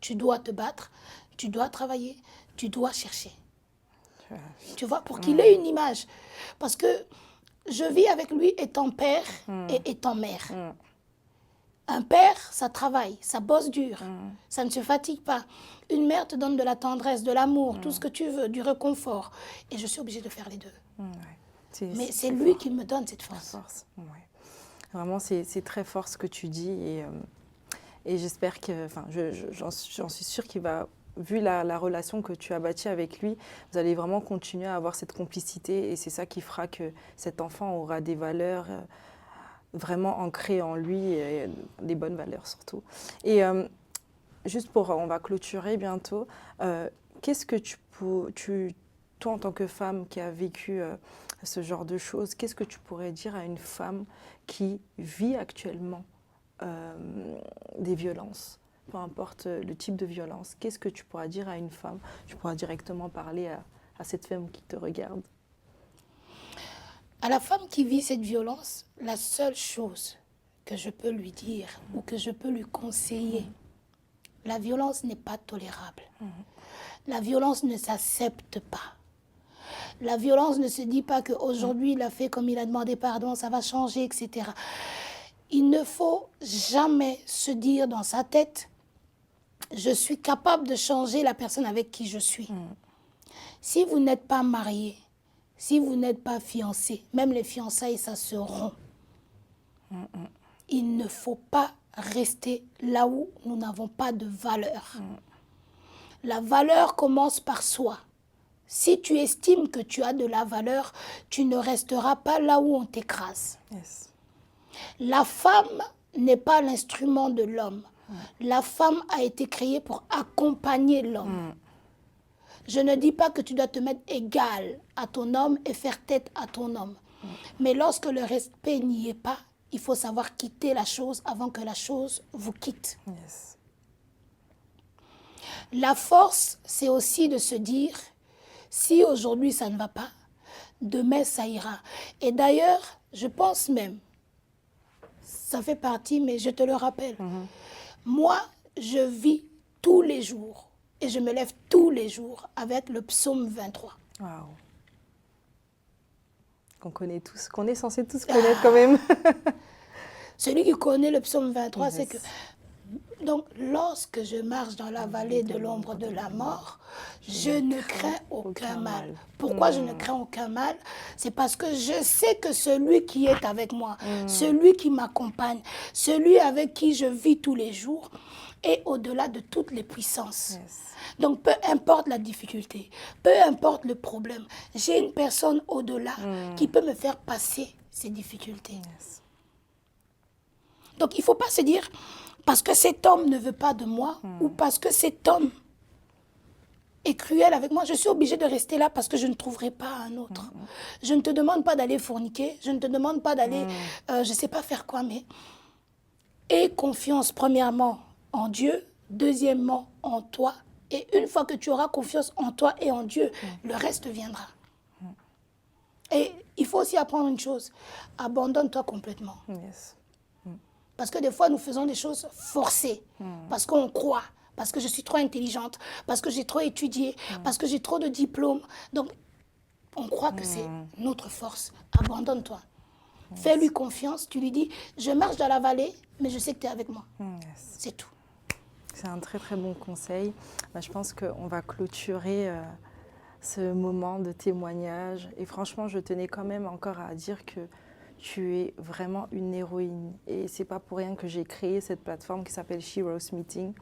tu dois te battre, tu dois travailler, tu dois chercher. Tu vois, pour qu'il ait une image. Parce que je vis avec lui étant père et étant mère. Un père, ça travaille, ça bosse dur, ça ne se fatigue pas. Une mère te donne de la tendresse, de l'amour, tout ce que tu veux, du réconfort. Et je suis obligée de faire les deux. Mais c'est lui qui me donne cette force. Vraiment, c'est très fort ce que tu dis. Et j'espère que, enfin, j'en suis sûre qu'il va, vu la relation que tu as bâtie avec lui, vous allez vraiment continuer à avoir cette complicité. Et c'est ça qui fera que cet enfant aura des valeurs vraiment ancrées en lui, et des bonnes valeurs surtout. Et juste on va clôturer bientôt. Qu'est-ce que toi en tant que femme qui a vécu ce genre de choses, qu'est-ce que tu pourrais dire à une femme qui vit actuellement des violences, peu importe le type de violence? Qu'est-ce que tu pourras dire à une femme? Tu pourras directement parler à cette femme qui te regarde. À la femme qui vit cette violence, la seule chose que je peux lui dire ou que je peux lui conseiller, la violence n'est pas tolérable. La violence ne s'accepte pas. La violence ne se dit pas qu'aujourd'hui il a fait comme il a demandé pardon, ça va changer, etc. Il ne faut jamais se dire dans sa tête, je suis capable de changer la personne avec qui je suis. Si vous n'êtes pas marié, si vous n'êtes pas fiancé, même les fiançailles, ça se rompt. Il ne faut pas rester là où nous n'avons pas de valeur. La valeur commence par soi. Si tu estimes que tu as de la valeur, tu ne resteras pas là où on t'écrase. Yes. La femme n'est pas l'instrument de l'homme. La femme a été créée pour accompagner l'homme. Je ne dis pas que tu dois te mettre égal à ton homme et faire tête à ton homme. Mais lorsque le respect n'y est pas, il faut savoir quitter la chose avant que la chose vous quitte. Yes. La force, c'est aussi de se dire, si aujourd'hui ça ne va pas, demain ça ira. Et d'ailleurs, je pense même, ça fait partie, mais je te le rappelle, moi, je vis tous les jours et je me lève tous les jours avec le psaume 23. Waouh. Qu'on connaît tous, qu'on est censé tous connaître quand même. Celui qui connaît le psaume 23, c'est que... Donc, lorsque je marche dans la vallée de l'ombre de la mort, je ne crains aucun mal. Pourquoi je ne crains aucun mal? C'est parce que je sais que celui qui est avec moi, celui qui m'accompagne, celui avec qui je vis tous les jours, est au-delà de toutes les puissances. Yes. Donc, peu importe la difficulté, peu importe le problème, j'ai une personne au-delà qui peut me faire passer ces difficultés. Yes. Donc, il ne faut pas se dire, parce que cet homme ne veut pas de moi, ou parce que cet homme est cruel avec moi, je suis obligée de rester là parce que je ne trouverai pas un autre. Je ne te demande pas d'aller forniquer, je ne te demande pas d'aller, je ne sais pas faire quoi, mais aie confiance premièrement en Dieu, deuxièmement en toi, et une fois que tu auras confiance en toi et en Dieu, le reste viendra. Et il faut aussi apprendre une chose, abandonne-toi complètement. Yes. Parce que des fois, nous faisons des choses forcées, parce qu'on croit, parce que je suis trop intelligente, parce que j'ai trop étudié, parce que j'ai trop de diplômes. Donc, on croit que c'est notre force. Abandonne-toi. Fais-lui confiance, tu lui dis, je marche dans la vallée, mais je sais que tu es avec moi. Yes. C'est tout. C'est un très très bon conseil. Je pense qu'on va clôturer ce moment de témoignage. Et franchement, je tenais quand même encore à dire que tu es vraiment une héroïne. Et c'est pas pour rien que j'ai créé cette plateforme qui s'appelle She Rose Meeting.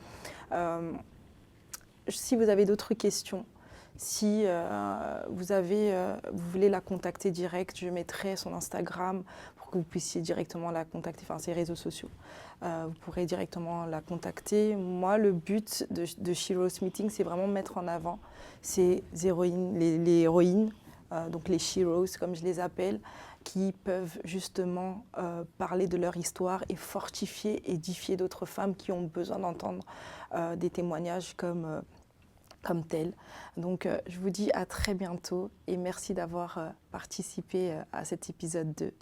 Si vous avez d'autres questions, Si vous voulez la contacter direct, je mettrai son Instagram pour que vous puissiez directement la contacter, enfin ses réseaux sociaux. Vous pourrez directement la contacter. Moi, le but de She-Rose Meeting, c'est vraiment mettre en avant ces héroïnes, les héroïnes, donc les She-Rose, comme je les appelle, qui peuvent justement parler de leur histoire et fortifier, édifier d'autres femmes qui ont besoin d'entendre des témoignages comme tel. Donc, je vous dis à très bientôt et merci d'avoir participé à cet épisode 2.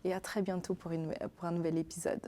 Et à très bientôt pour un nouvel épisode.